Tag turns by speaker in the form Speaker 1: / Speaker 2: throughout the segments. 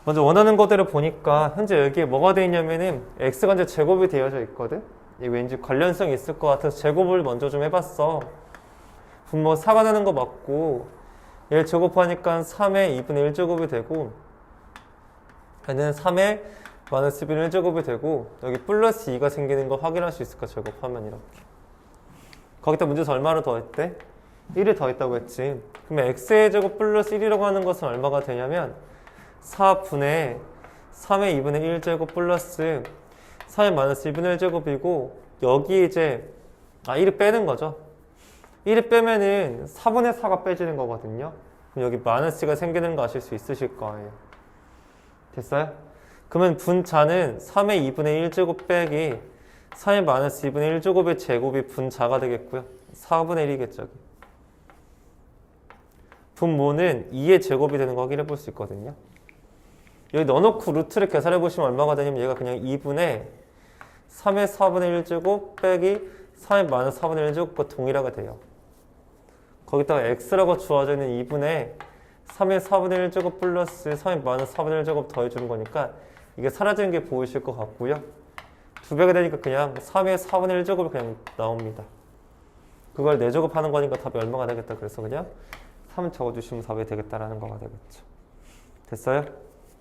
Speaker 1: 먼저 원하는 거대로 보니까 현재 여기에 뭐가 되어 있냐면은 x가 이제 제곱이 되어져 있거든. 이게 왠지 관련성이 있을 것 같아서 제곱을 먼저 좀 해봤어. 분모 4가 되는 거 맞고 얘를 제곱하니까 3의 2분의 1제곱이 되고 얘는 3의 마이너스 2분의 1제곱이 되고 여기 플러스 2가 생기는 거 확인할 수 있을까? 제곱하면 이렇게. 거기다 문제에서 얼마를 더했대? 1을 더했다고 했지. 그러면 x의 제곱 플러스 1이라고 하는 것은 얼마가 되냐면 4분의 3의 2분의 1제곱 플러스 3의 마이너스 2분의 1제곱이고 여기 이제 1을 빼는 거죠. 1을 빼면은 4분의 4가 빼지는 거거든요. 그럼 여기 마이너스가 생기는 거 아실 수 있으실 거예요. 됐어요? 그러면 분자는 3의 2분의 1제곱 빼기 3의 마이너스 2분의 1제곱의 제곱이 분자가 되겠고요. 4분의 1이겠죠. 분모는 2의 제곱이 되는 거 확인해 볼 수 있거든요. 여기 넣어놓고 루트를 계산해 보시면 얼마가 되냐면 얘가 그냥 2분의 3의 4분의 1제곱 빼기 3의 마이너스 4분의 1제곱과 동일하게 돼요. 거기다가 x라고 주어져 있는 2분의 3의 4분의 1제곱 플러스 3의 마이너스 4분의 1제곱 더해주는 거니까 이게 사라지는 게 보이실 것 같고요. 2배가 되니까 그냥 3의 4분의 1제곱이 그냥 나옵니다. 그걸 4제곱 하는 거니까 답이 얼마가 되겠다. 그래서 그냥 3 적어주시면 4배 되겠다라는 거가 되겠죠. 됐어요?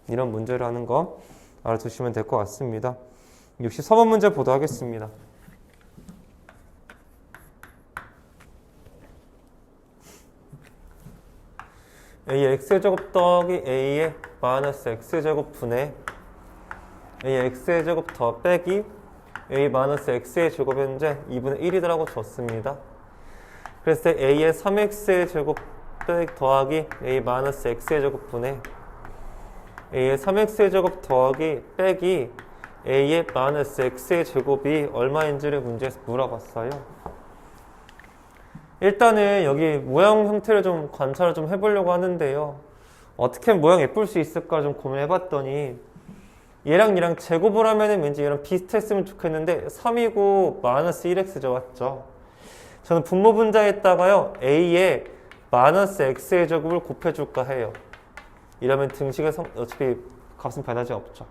Speaker 1: 이런 문제를 하는 거 알아두시면 될 것 같습니다. 64번 문제 보도록 하겠습니다. a의 x제곱 더하기 a의 마이너스 x제곱 분의 a의 x제곱 더 빼기 a 마이너스 x의 제곱 현재 2분의 1이라고 줬습니다. 그래서 a의 3x의 제곱 빼기 더하기 a 마이너스 x의 제곱 분의 a의 3x의 제곱 더하기 빼기 a의 마이너스 x의 제곱이 얼마인지를 문제에서 물어봤어요. 일단은 여기 모양 형태를 좀 관찰을 좀 해보려고 하는데요. 어떻게 하면 모양 예쁠 수 있을까 좀 고민해봤더니 얘랑 제곱을 하면은 왠지 얘랑 비슷했으면 좋겠는데 3이고 마이너스 1x죠. 맞죠? 저는 분모 분자에다가요 a의 마이너스 x의 제곱을 곱해줄까 해요. 이러면 등식의 어차피 값은 변하지 없죠.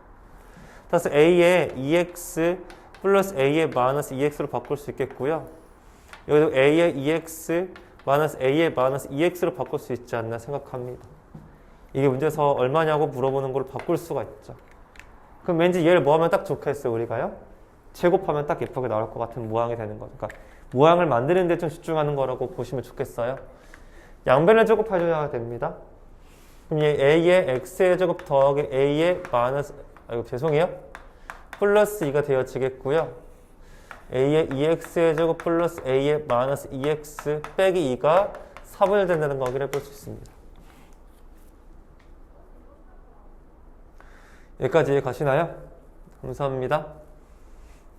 Speaker 1: 따라서 a의 2x 플러스 a의 마이너스 2x로 바꿀 수 있겠고요. 여기도 a의 2x 마이너스 a의 마이너스 2x로 바꿀 수 있지 않나 생각합니다. 이게 문제에서 얼마냐고 물어보는 걸 바꿀 수가 있죠. 그럼 왠지 얘를 뭐 하면 딱 좋겠어요, 우리가요? 제곱하면 딱 예쁘게 나올 것 같은 모양이 되는 거죠. 그러니까 모양을 만드는 데 좀 집중하는 거라고 보시면 좋겠어요. 양변을 제곱해줘야 됩니다. 그럼 얘 a의 x의 제곱 더하기 a의 마이너스, 죄송해요. 플러스 2가 되어지겠고요. a의 2x의 제곱 플러스 a의 마이너스 2x 빼기 2가 4분의 1 된다는 거 확인해 볼 수 있습니다. 여기까지 가시나요? 감사합니다.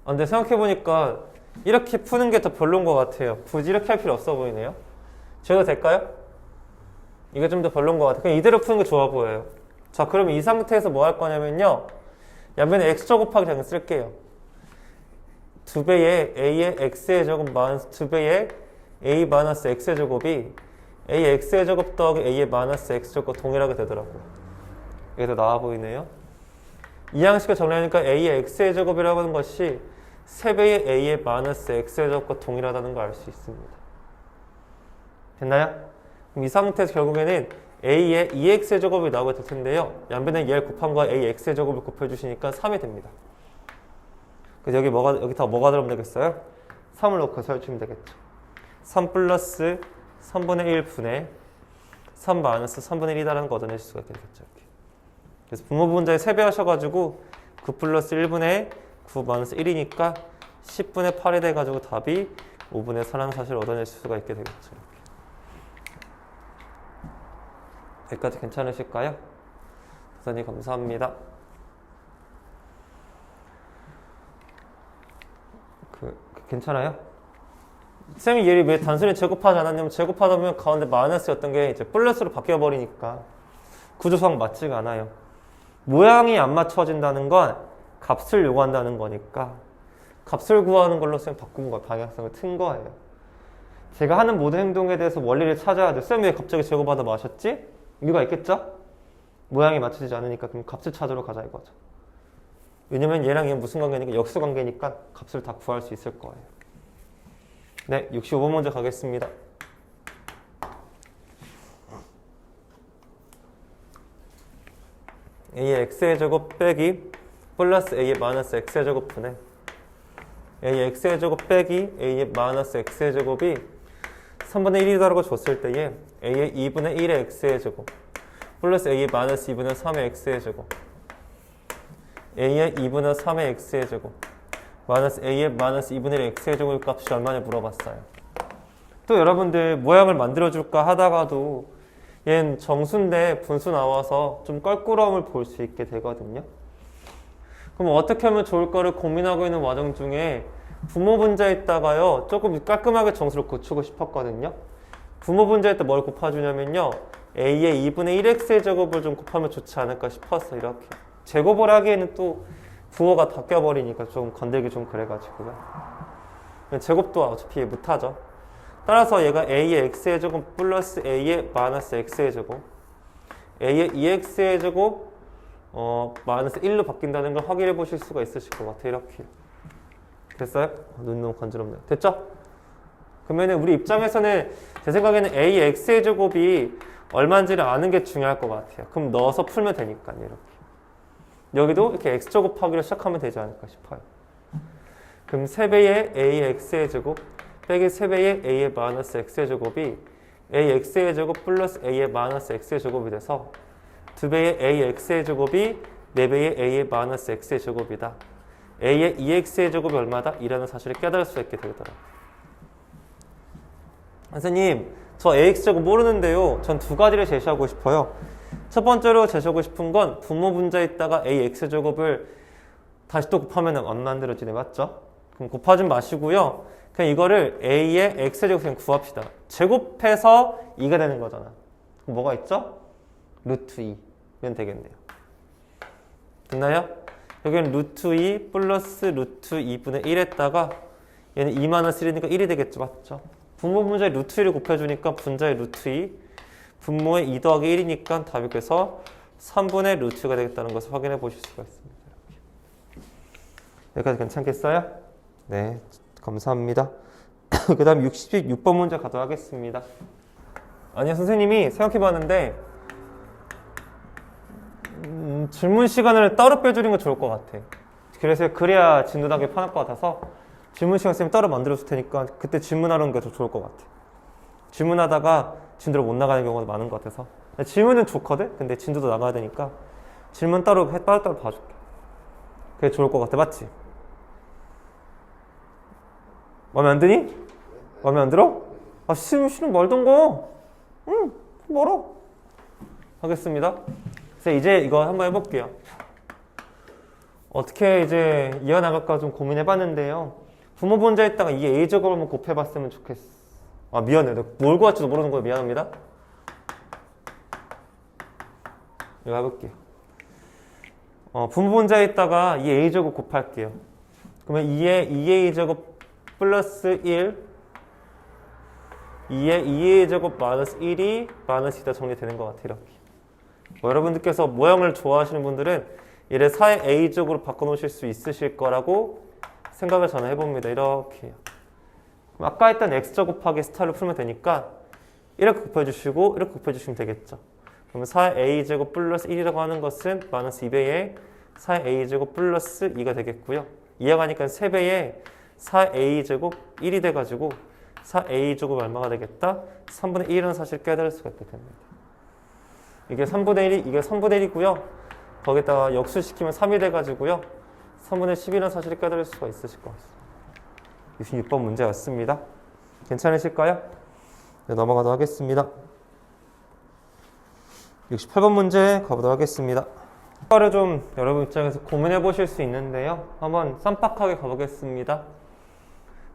Speaker 1: 근데 생각해보니까 이렇게 푸는 게 더 별로인 것 같아요. 굳이 이렇게 할 필요 없어 보이네요. 저도 될까요? 이게 좀 더 별로인 것 같아요. 그냥 이대로 푸는 게 좋아 보여요. 자, 그럼 이 상태에서 뭐 할 거냐면요. 양변에 x 곱하기 그냥 쓸게요. 2배의 a의 x의 제곱 마이너스 2배의 a 마이너스 x의 제곱이 a의 x의 제곱 더하기 a의 마이너스 x 제곱과 동일하게 되더라고요. 이게 더 나아 보이네요. 이 양식을 정리하니까 a의 x의 제곱이라고 하는 것이 3배의 a의 마이너스 x의 제곱과 동일하다는 걸 알 수 있습니다. 됐나요? 그럼 이 상태에서 결국에는 a의 2x의 제곱이 나오게 될 텐데요. 양변에 얘를 곱한 거와 a의 x의 제곱을 곱해주시니까 3이 됩니다. 그래서 여기 다 뭐가 들어오면 되겠어요? 3을 넣고 설치면 되겠죠. 3 플러스 3분의 1 분의 3 마이너스 3분의 1이다라는 거 얻어낼 수가 되겠죠. 이렇게. 그래서 분모 분자에 3배 하셔가지고 9 플러스 1분의 9 마이너스 1이니까 10분의 8이 돼가지고 답이 5분의 4라는 사실을 얻어낼 수가 있게 되겠죠. 이렇게. 여기까지 괜찮으실까요? 선생님 감사합니다. 괜찮아요? 쌤이 얘를 왜 단순히 제곱하지 않았냐면 제곱하다 보면 가운데 마이너스였던 게 이제 플러스로 바뀌어버리니까 구조상 맞지가 않아요. 모양이 안 맞춰진다는 건 값을 요구한다는 거니까 값을 구하는 걸로 쌤 바꾼 거예요. 방향성을 튼 거예요. 제가 하는 모든 행동에 대해서 원리를 찾아야 돼요. 쌤 왜 갑자기 제곱하다 마셨지? 이유가 있겠죠? 모양이 맞춰지지 않으니까 그럼 값을 찾으러 가자 이거죠. 왜냐면 얘랑 얘는 무슨 관계니까 역수 관계니까 값을 다 구할 수 있을 거예요. 네, 65번 문제 가겠습니다. a의 x의 제곱 빼기 플러스 a의 마이너스 x의 제곱분에 a의 x의 제곱 빼기 a의 마이너스 x의 제곱이 3분의 1이라고 줬을 때에 a의 2분의 1의 x의 제곱 플러스 a의 마이너스 2분의 3의 x의 제곱 a의 2분의 3의 x의 제곱 마이너스 a의 마이너스 2분의 1의 x의 제곱 값이 얼마냐 물어봤어요. 또 여러분들 모양을 만들어줄까 하다가도 얘는 정수인데 분수 나와서 좀 껄끄러움을 볼 수 있게 되거든요. 그럼 어떻게 하면 좋을까를 고민하고 있는 와중 중에 부모 분자에다가요 조금 깔끔하게 정수를 고치고 싶었거든요. 부모 분자에다 뭘 곱해주냐면요 a의 2분의 1x의 제곱을 좀 곱하면 좋지 않을까 싶었어. 이렇게 제곱을 하기에는 또 부호가 다 껴버리니까 좀 건들기 좀 그래가지고요. 제곱도 어차피 못하죠. 따라서 얘가 a의 x의 제곱 플러스 a의 마이너스 x의 제곱 a의 2x의 제곱 마이너스 1로 바뀐다는 걸 확인해 보실 수가 있으실 것 같아요. 이렇게 됐어요? 눈 너무 간지럽네요. 됐죠? 그러면 우리 입장에서는 제 생각에는 a의 x의 제곱이 얼마인지를 아는 게 중요할 것 같아요. 그럼 넣어서 풀면 되니까요. 이렇게 여기도 이렇게 x제곱 하기로 시작하면 되지 않을까 싶어요. 그럼 3배의 a의 x의 제곱 빼기 3배의 a의 마이너스 x의 제곱이 ax의 제곱 플러스 a의 마이너스 x의 제곱이 돼서 2배의 ax의 제곱이 4배의 a의 마이너스 x의 제곱이다. a의 2x의 제곱이 얼마다? 이라는 사실을 깨달을 수 있게 되더라고요. 선생님, 저 ax제곱 모르는데요. 전 두 가지를 제시하고 싶어요. 첫 번째로 제시하고 싶은 건 부모 분자에다가 ax제곱을 다시 또 곱하면 안 만들어지네. 맞죠? 그럼 곱하지 마시고요. 그냥 이거를 a의 x제곱 그냥 구합시다. 제곱해서 2가 되는 거잖아. 그럼 뭐가 있죠? 루트 2면 되겠네요. 됐나요? 여기는 루트 2 플러스 루트 2분의 1에다가 얘는 2 마이너스 1이니까 1이 되겠죠. 맞죠? 분모 분자의 루트 1을 곱해주니까 분자의 루트 2 분모의 2 더하기 1이니까 답이 그래서 3분의 루트가 되겠다는 것을 확인해 보실 수가 있습니다. 여기까지 괜찮겠어요? 네, 감사합니다. 그 다음 66번 문제 가도록 하겠습니다. 아니요, 선생님이 생각해봤는데 질문 시간을 따로 빼주는 게 좋을 것 같아. 그래서 그래야 진도하기 편할 것 같아서 질문 시간 쌤이 따로 만들어줄 테니까 그때 질문하는 게 더 좋을 것 같아. 질문하다가 진도로 못 나가는 경우가 많은 것 같아서. 질문은 좋거든? 근데 진도도 나가야 되니까 질문 따로 봐줄게. 그게 좋을 것 같아. 맞지? 마음에 안 드니? 마음에 안 들어? 아, 싫으면 말던가. 응, 멀어. 하겠습니다. 그래서 이제 이거 한번 해볼게요. 어떻게 이제 이어나갈까 좀 고민해봤는데요. 부모 분자에다가 이 a제곱을 한번 곱해봤으면 좋겠어. 아, 미안해. 내가 뭘 구할지도 모르는 거예요. 미안합니다. 이거 해볼게요. 부모 분자에다가 이 a제곱 곱할게요. 그러면 2a제곱 플러스 1 2의 2a제곱 마이너스 1이 마이너스 2다 정리되는 것 같아요. 이렇게. 여러분들께서 모형을 좋아하시는 분들은 얘를 4의 a제곱으로 바꿔놓으실 수 있으실 거라고 생각을 저는 해봅니다. 이렇게요. 그럼 아까 했던 x제곱 곱하기 스타일로 풀면 되니까 이렇게 곱해주시고 이렇게 곱해주시면 되겠죠. 그러면 4의 a제곱 플러스 1이라고 하는 것은 마이너스 2배의 4의 a제곱 플러스 2가 되겠고요. 이해가니까 3배의 4a제곱 1이 돼가지고 4a제곱 얼마가 되겠다? 3분의 1이라는 사실을 깨달을 수가 있게 됩니다. 이게 3분의 1이, 이게 3분의 1이고요. 거기다가 역수시키면 3이 돼가지고요. 3분의 10이라는 사실을 깨달을 수가 있으실 것 같습니다. 66번 문제였습니다. 괜찮으실까요? 네, 넘어가도록 하겠습니다. 68번 문제 가보도록 하겠습니다. 이거를 좀 여러분 입장에서 고민해 보실 수 있는데요. 한번 쌈박하게 가보겠습니다.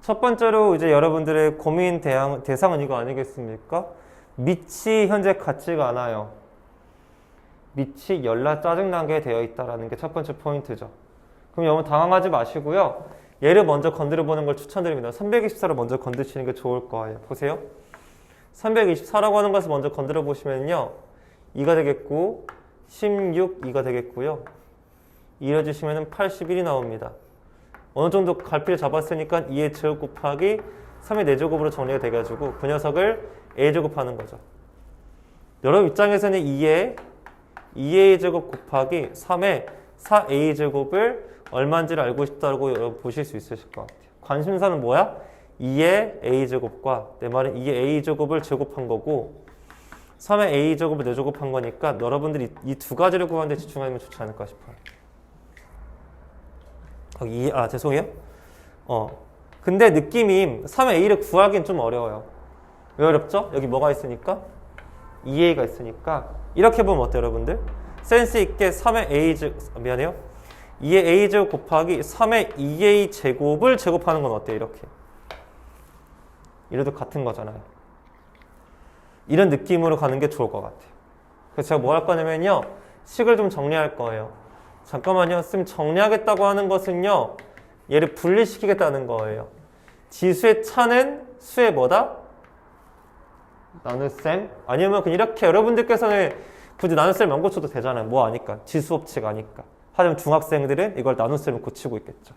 Speaker 1: 첫 번째로 이제 여러분들의 고민 대상은 이거 아니겠습니까? 밑이 현재 같지가 않아요. 밑이 열나 짜증나게 되어 있다는 게 첫 번째 포인트죠. 그럼 여러분 당황하지 마시고요. 얘를 먼저 건드려 보는 걸 추천드립니다. 324를 먼저 건드시는 게 좋을 거예요. 보세요. 324라고 하는 것을 먼저 건드려 보시면요. 2가 되겠고 16, 2가 되겠고요. 이뤄주시면 81이 나옵니다. 어느 정도 갈피를 잡았으니까 2의 제곱 곱하기 3의 4제곱으로 정리가 돼가지고 그 녀석을 a제곱하는 거죠. 여러분 입장에서는 2의 제곱 곱하기 3의 4a제곱을 얼마인지를 알고 싶다고 여러분 보실 수 있으실 것 같아요. 관심사는 뭐야? 2의 a제곱과 내 말은 2의 a제곱을 제곱한 거고 3의 a제곱을 4제곱한 거니까 여러분들이 이 두 가지를 구하는 데 집중하면 좋지 않을까 싶어요. 죄송해요. 근데 느낌이 3의 a를 구하기는 좀 어려워요. 왜 어렵죠? 여기 뭐가 있으니까? 2a가 있으니까 이렇게 보면 어때요 여러분들? 센스 있게 3의 mi안해요 2의 a제곱 곱하기 3의 2a 제곱을 제곱하는 건 어때요? 이렇게 이래도 같은 거잖아요. 이런 느낌으로 가는 게 좋을 것 같아요. 그래서 제가 뭐 할 거냐면요 식을 좀 정리할 거예요. 잠깐만요. 쌤 정리하겠다고 하는 것은요 얘를 분리시키겠다는 거예요. 지수의 차는 수의 뭐다? 나눗셈? 아니면 그냥 이렇게 여러분들께서는 굳이 나눗셈 안 고쳐도 되잖아요. 뭐 아니까? 지수법칙 아니까. 하지만 중학생들은 이걸 나눗셈을 고치고 있겠죠.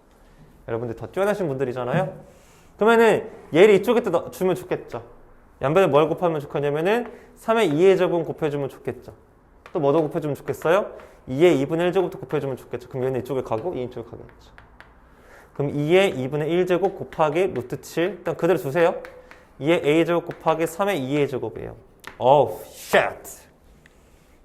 Speaker 1: 여러분들 더 뛰어나신 분들이잖아요. 그러면은 얘를 이쪽에다 주면 좋겠죠. 양변에 뭘 곱하면 좋겠냐면은 3의 2의 제곱 곱해주면 좋겠죠. 또 뭐도 곱해주면 좋겠어요? 2의 2분의 1제곱도 곱해주면 좋겠죠. 그럼 얘는 이쪽에 가고 얘는 이쪽에 가겠죠. 그럼 2의 2분의 1제곱 곱하기 루트 7 일단 그대로 두세요. 2의 a제곱 곱하기 3의 2의 제곱이에요. 어우, 쉣!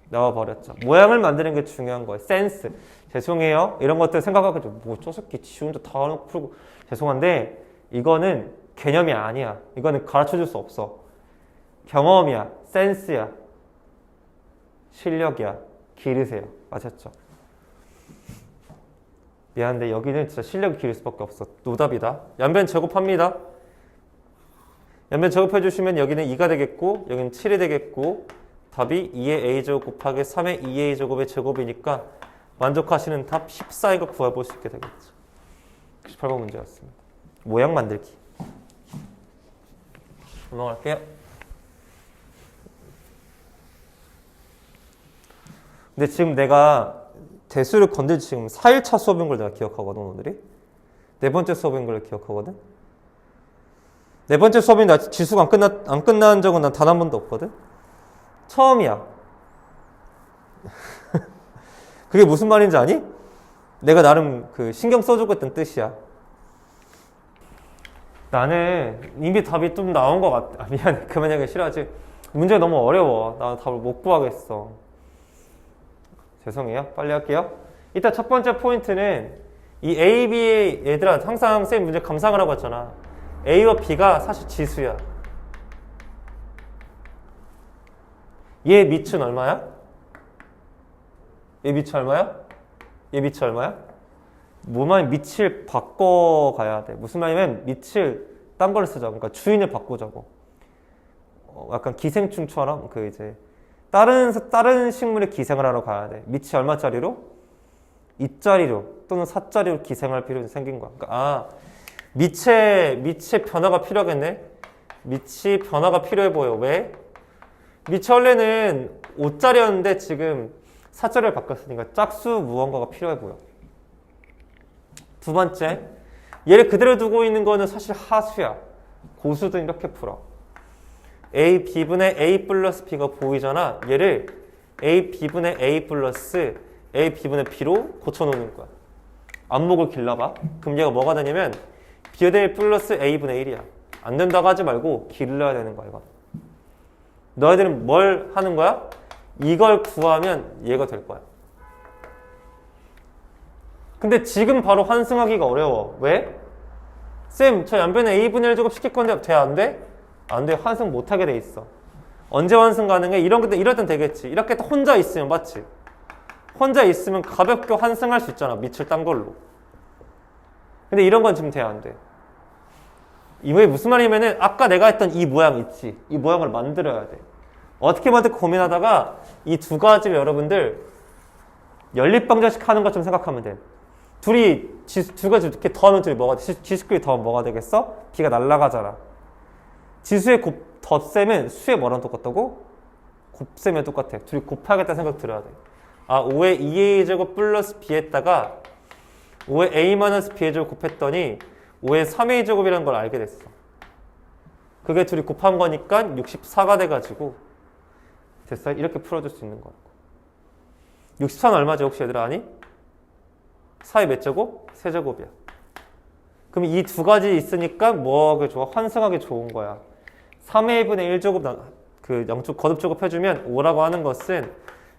Speaker 1: 나와버렸죠. 모양을 만드는 게 중요한 거예요. 센스. 죄송해요. 이런 것들 생각하고 뭐 저 새끼 지 혼자 다 하놓고 풀고 죄송한데 이거는 개념이 아니야. 이거는 가르쳐줄 수 없어. 경험이야. 센스야. 실력이야. 기르세요. 아셨죠? 미안한데 여기는 진짜 실력이 기를 수밖에 없어. 노답이다. 양변 제곱합니다. 양변 제곱해 주시면 여기는 2가 되겠고 여기는 7이 되겠고 답이 2의 a제곱 곱하기 3의 2a 제곱의 제곱이니까 만족하시는 답 14이가 구해볼 수 있게 되겠죠. 18번 문제였습니다. 모양 만들기. 넘어갈게요. 근데 지금 내가 대수를 건들지 지금 4일차 수업인 걸 내가 기억하거든 오늘이. 네 번째 수업인 걸 기억하거든. 네 번째 수업이 나 지수가 안 끝난 적은 난 단 한 번도 없거든. 처음이야. 그게 무슨 말인지 아니? 내가 나름 그 신경 써주고 있던 뜻이야. 나는 이미 답이 좀 나온 것 같아. 미안해. 그만 얘기 싫어하지. 문제가 너무 어려워. 나 답을 못 구하겠어. 죄송해요. 빨리 할게요. 이따 첫 번째 포인트는 이 A, B 얘들아 항상 쌤 문제 감상을 하고 왔잖아. A와 B가 사실 지수야. 얘 밑은 얼마야? 얘 밑이 얼마야? 얘 밑이 얼마야? 뭐만 밑을 바꿔가야 돼. 무슨 말이냐면 밑을 딴 걸 쓰자고. 그러니까 주인을 바꾸자고. 약간 기생충처럼 그 이제 다른 식물의 기생을 하러 가야 돼. 밑이 얼마짜리로? 2짜리로 또는 4짜리로 기생할 필요가 생긴 거야. 그러니까 밑의 변화가 필요하겠네. 밑이 변화가 필요해 보여. 왜? 밑이 원래는 5짜리였는데 지금 4짜리를 바꿨으니까 짝수 무언가가 필요해 보여. 두 번째, 얘를 그대로 두고 있는 거는 사실 하수야. 고수도 이렇게 풀어. a b분의 a 플러스 b가 보이잖아. 얘를 a b분의 a 플러스 a b분의 b로 고쳐놓는 거야. 안목을 길러봐. 그럼 얘가 뭐가 되냐면 b에 대해 플러스 a분의 1이야. 안 된다고 하지 말고 길러야 되는 거야. 이거. 너희들은 뭘 하는 거야? 이걸 구하면 얘가 될 거야. 근데 지금 바로 환승하기가 어려워. 왜? 쌤, 저 양변에 a분의 1제곱 시킬 건데 돼? 안 돼? 안 돼. 환승 못하게 돼 있어. 언제 환승 가능해? 이럴 땐 되겠지. 이렇게 혼자 있으면 맞지? 혼자 있으면 가볍게 환승할 수 있잖아. 밑을 딴 걸로. 근데 이런 건 지금 돼? 안 돼? 이게 무슨 말이냐면은 아까 내가 했던 이 모양 있지? 이 모양을 만들어야 돼. 어떻게 만들까 고민하다가 이 두 가지를 여러분들 연립방정식 하는 것처럼 생각하면 돼. 둘이 두 가지 이렇게 더하면 둘이 뭐가 돼? 지수끼리 더하면 뭐가 되겠어? B가 날아가잖아. 지수의 덧셈은 수의 뭐랑 똑같다고? 곱셈에 똑같아. 둘이 곱하겠다는 생각 들어야 돼. 아 5의 2a제곱 플러스 b에다가 5의 a 마이너스 b제곱 곱했더니 5의 3a제곱이라는 걸 알게 됐어. 그게 둘이 곱한 거니까 64가 돼가지고 됐어요? 이렇게 풀어줄 수 있는 거라고. 64는 얼마죠 혹시 얘들아 아니? 4의 몇 제곱? 세제곱이야. 그럼 이 두 가지 있으니까 뭐하기 좋아? 환승하기 좋은 거야. 3의 1분의 1제곱 그 영축 거듭제곱 해주면 5라고 하는 것은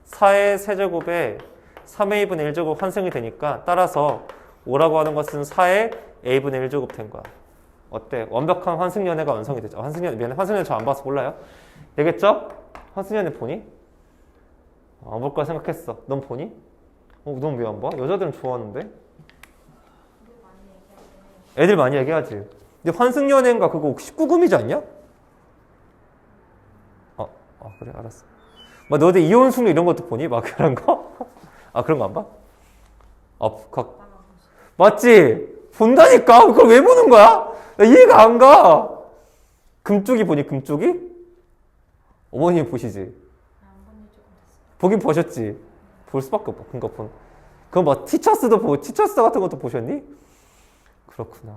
Speaker 1: 4의 세제곱에 3의 2분의 1제곱 환승이 되니까 따라서 5라고 하는 것은 4의 a분의 1제곱 된 거야. 어때? 완벽한 환승연애가 완성이 되죠. 미안해. 환승연애 저 안 봐서 몰라요. 되겠죠? 환승연애 보니? 안 볼 거라 생각했어. 넌 보니? 넌 왜 안 봐? 여자들은 좋아하는데? 애들 많이 얘기하지. 근데 환승연애인가 그거 19금이지 않냐? 그래 알았어. 막 너네 이혼승리 이런 것도 보니? 막 그런 거? 그런 거 안 봐? 맞지? 본다니까? 그걸 왜 보는 거야? 나 이해가 안 가. 금쪽이 보니 금쪽이? 어머니 보시지? 보긴 보셨지? 볼 수밖에 없고 그런 거 보는. 그럼 뭐 티처스도 보고 티처스 같은 것도 보셨니? 그렇구나.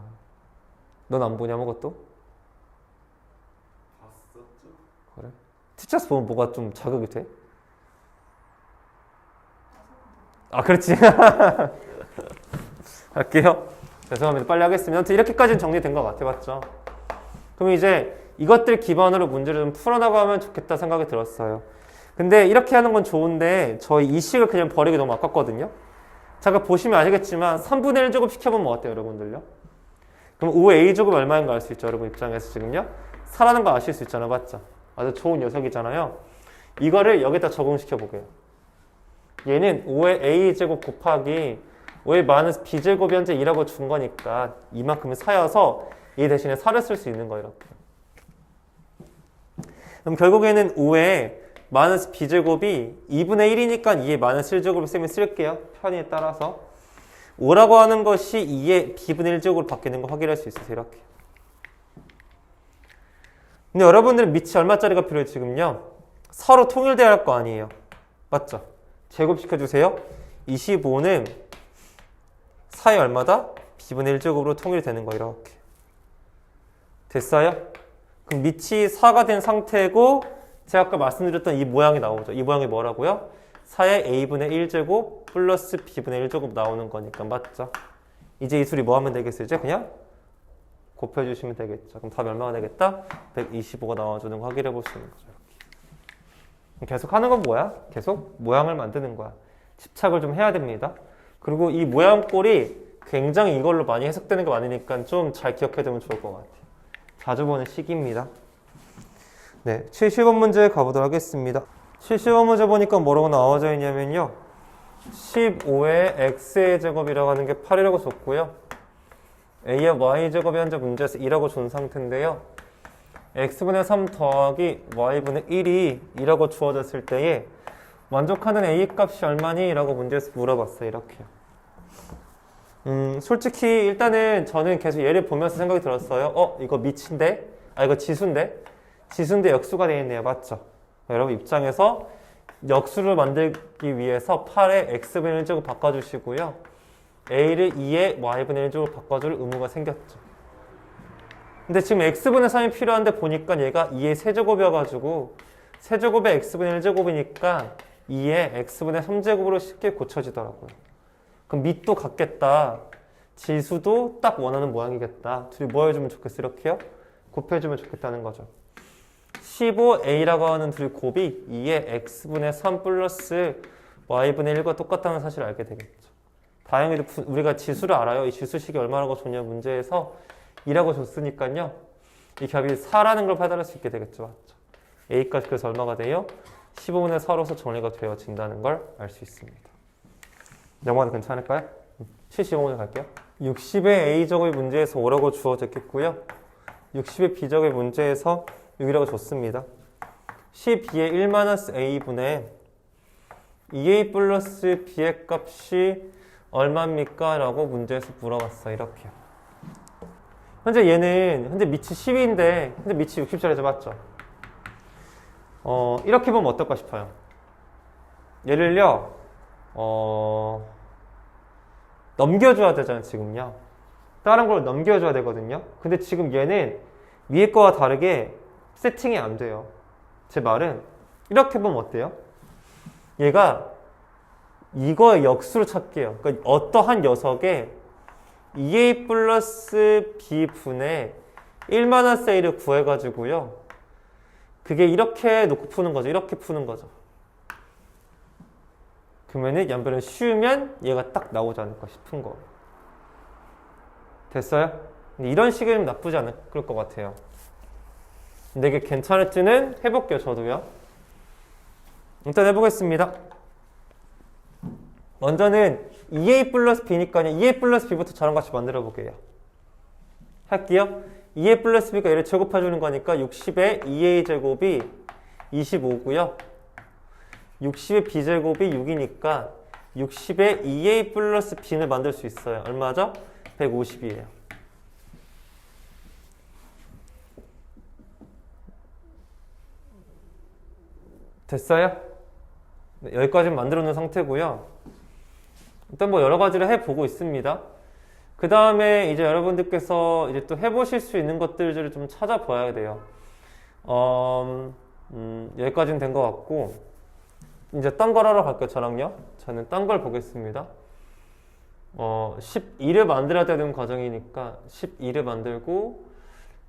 Speaker 1: 넌 안 보냐 아무것도?
Speaker 2: 봤었죠?
Speaker 1: 그래? 티처스 보면 뭐가 좀 자극이 돼? 그렇지. 할게요. 죄송합니다. 빨리 하겠습니다. 아무튼 이렇게까지는 정리된 것 같아. 맞죠? 그럼 이제 이것들 기반으로 문제를 좀 풀어나가면 좋겠다 생각이 들었어요. 근데 이렇게 하는 건 좋은데 저희 이 식을 그냥 버리기 너무 아깝거든요. 잠깐 보시면 아시겠지만 3분의 1제곱 시켜보면 어때요 여러분들요? 그럼 5a제곱 얼마인가 알 수 있죠 여러분 입장에서 지금요? 4라는 거 아실 수 있잖아. 맞죠? 아주 좋은 녀석이잖아요. 이거를 여기다 적용시켜보게요. 얘는 5의 a제곱 곱하기 5의 마이너스 b제곱이 현재 2라고 준 거니까 이만큼은 4여서 이 대신에 4를 쓸 수 있는 거예요. 이렇게. 그럼 결국에는 5의 마이너스 b제곱이 2분의 1이니까 2의 마이너스 1제곱을 쌤이 쓸게요. 편의에 따라서. 5라고 하는 것이 2의 b분의 1제곱으로 바뀌는 거 확인할 수 있으세요. 이렇게. 근데 여러분들은 밑이 얼마짜리가 필요해 지금요? 서로 통일돼야 할 거 아니에요. 맞죠? 제곱시켜주세요. 25는 4의 얼마다? b분의 1제곱으로 통일되는 거 이렇게. 됐어요? 그럼 밑이 4가 된 상태고 제가 아까 말씀드렸던 이 모양이 나오죠. 이 모양이 뭐라고요? 4의 a분의 1제곱 플러스 b분의 1제곱 나오는 거니까 맞죠? 이제 이 둘이 뭐 하면 되겠어요? 이제 그냥 곱해주시면 되겠죠. 그럼 답이 얼마가 되겠다? 125가 나와주는 거 확인해 볼 수 있는 거죠. 이렇게. 계속 하는 건 뭐야? 계속 모양을 만드는 거야. 집착을 좀 해야 됩니다. 그리고 이 모양꼴이 굉장히 이걸로 많이 해석되는 게 많으니까 좀 잘 기억해두면 좋을 것 같아요. 자주 보는 식입니다. 네, 70번 문제 가보도록 하겠습니다. 70번 문제 보니까 뭐라고 나와져 있냐면요. 15의 x의 제곱이라고 하는 게 8이라고 줬고요. a의 y제곱이 현재 문제에서 2라고 준 상태인데요. x분의 3 더하기 y분의 1이 2라고 주어졌을 때에 만족하는 a 값이 얼마니? 라고 문제에서 물어봤어요. 이렇게요. 솔직히 일단은 저는 계속 얘를 보면서 생각이 들었어요. 이거 밑인데? 이거 지수인데? 지수인데 역수가 되어 있네요. 맞죠? 여러분 입장에서 역수를 만들기 위해서 8의 x분의 1제곱 바꿔주시고요. a를 2의 y분의 1제곱 바꿔줄 의무가 생겼죠. 근데 지금 x분의 3이 필요한데 보니까 얘가 2의 세제곱이어가지고 세제곱의 x분의 1제곱이니까 2의 x분의 3제곱으로 쉽게 고쳐지더라고요. 그럼 밑도 같겠다. 지수도 딱 원하는 모양이겠다. 둘이 뭐 해주면 좋겠어? 이렇게요? 곱해주면 좋겠다는 거죠. 15a라고 하는 둘이 곱이 2의 x분의 3 플러스 y분의 1과 똑같다는 사실을 알게 되겠죠. 다행히도 우리가 지수를 알아요. 이 지수식이 얼마라고 줬냐 문제에서 2라고 줬으니까요. 이 값이 4라는 걸 받아낼 수 있게 되겠죠. 맞죠? a값이 그래서 얼마가 돼요? 15분의 4로서 정리가 되어진다는 걸 알 수 있습니다. 영어는 괜찮을까요? 75문제 갈게요. 60의 a제곱의 문제에서 5라고 주어졌겠고요. 60의 b제곱의 문제에서 6이라고 줬습니다. 12의 1-a분의 2a 플러스 b의 값이 얼마입니까? 라고 문제에서 물어봤어요. 이렇게요. 현재 밑이 10인데 현재 밑이 60짜리죠. 맞죠? 이렇게 보면 어떨까 싶어요. 얘를요 넘겨줘야 되잖아요, 지금요. 다른 걸 넘겨줘야 되거든요. 근데 지금 얘는 위에 거와 다르게 세팅이 안 돼요. 제 말은 이렇게 보면 어때요? 얘가 이거의 역수를 찾게요. 그러니까 어떠한 녀석의 2a 플러스 b분의 1-a를 구해가지고요. 그게 이렇게 놓고 푸는 거죠. 이렇게 푸는 거죠. 그러면은 연변을 씌우면 얘가 딱 나오지 않을까 싶은 거. 됐어요? 근데 이런 식이면 나쁘지 않을 것 같아요. 근데 이게 괜찮을지는 해볼게요, 저도요. 일단 해보겠습니다. 먼저는 2a 플러스 b니까요. 2a 플러스 b부터 저랑 같이 만들어 볼게요. 할게요. 2a 플러스 b가 얘를 제곱해주는 거니까 60의 2a 제곱이 25고요. 60의 b제곱이 6이니까 60의 2a 플러스 b를 만들 수 있어요. 얼마죠? 150이에요. 됐어요? 네, 여기까지 만들어 놓은 상태고요. 일단 뭐 여러 가지를 해보고 있습니다. 그 다음에 이제 여러분들께서 이제 또 해보실 수 있는 것들을 좀 찾아봐야 돼요. 여기까지는 된 것 같고, 이제 딴 걸 하러 갈게요, 저랑요. 저는 딴 걸 보겠습니다. 12를 만들어야 되는 과정이니까 12를 만들고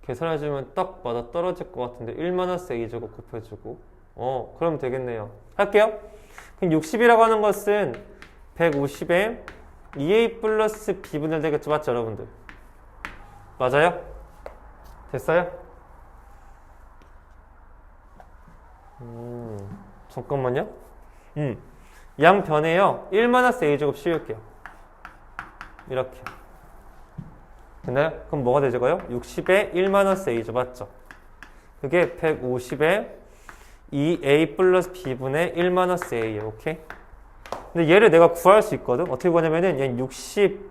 Speaker 1: 계산해주면 딱 맞아 떨어질 것 같은데 1-a 제곱 곱해주고 그럼 되겠네요. 할게요. 그럼 60이라고 하는 것은 150에 2a 플러스 b분의 되겠죠, 맞죠 여러분들? 맞아요? 됐어요? 잠깐만요. 양변에요 1-a 제곱 씌울게요. 이렇게 됐나요? 그럼 뭐가 되죠? 60에 1-a죠, 맞죠? 그게 150에 2a 플러스 b분의 1-a예요. 오케이? 근데 얘를 내가 구할 수 있거든. 어떻게 구하냐면은 얘는 60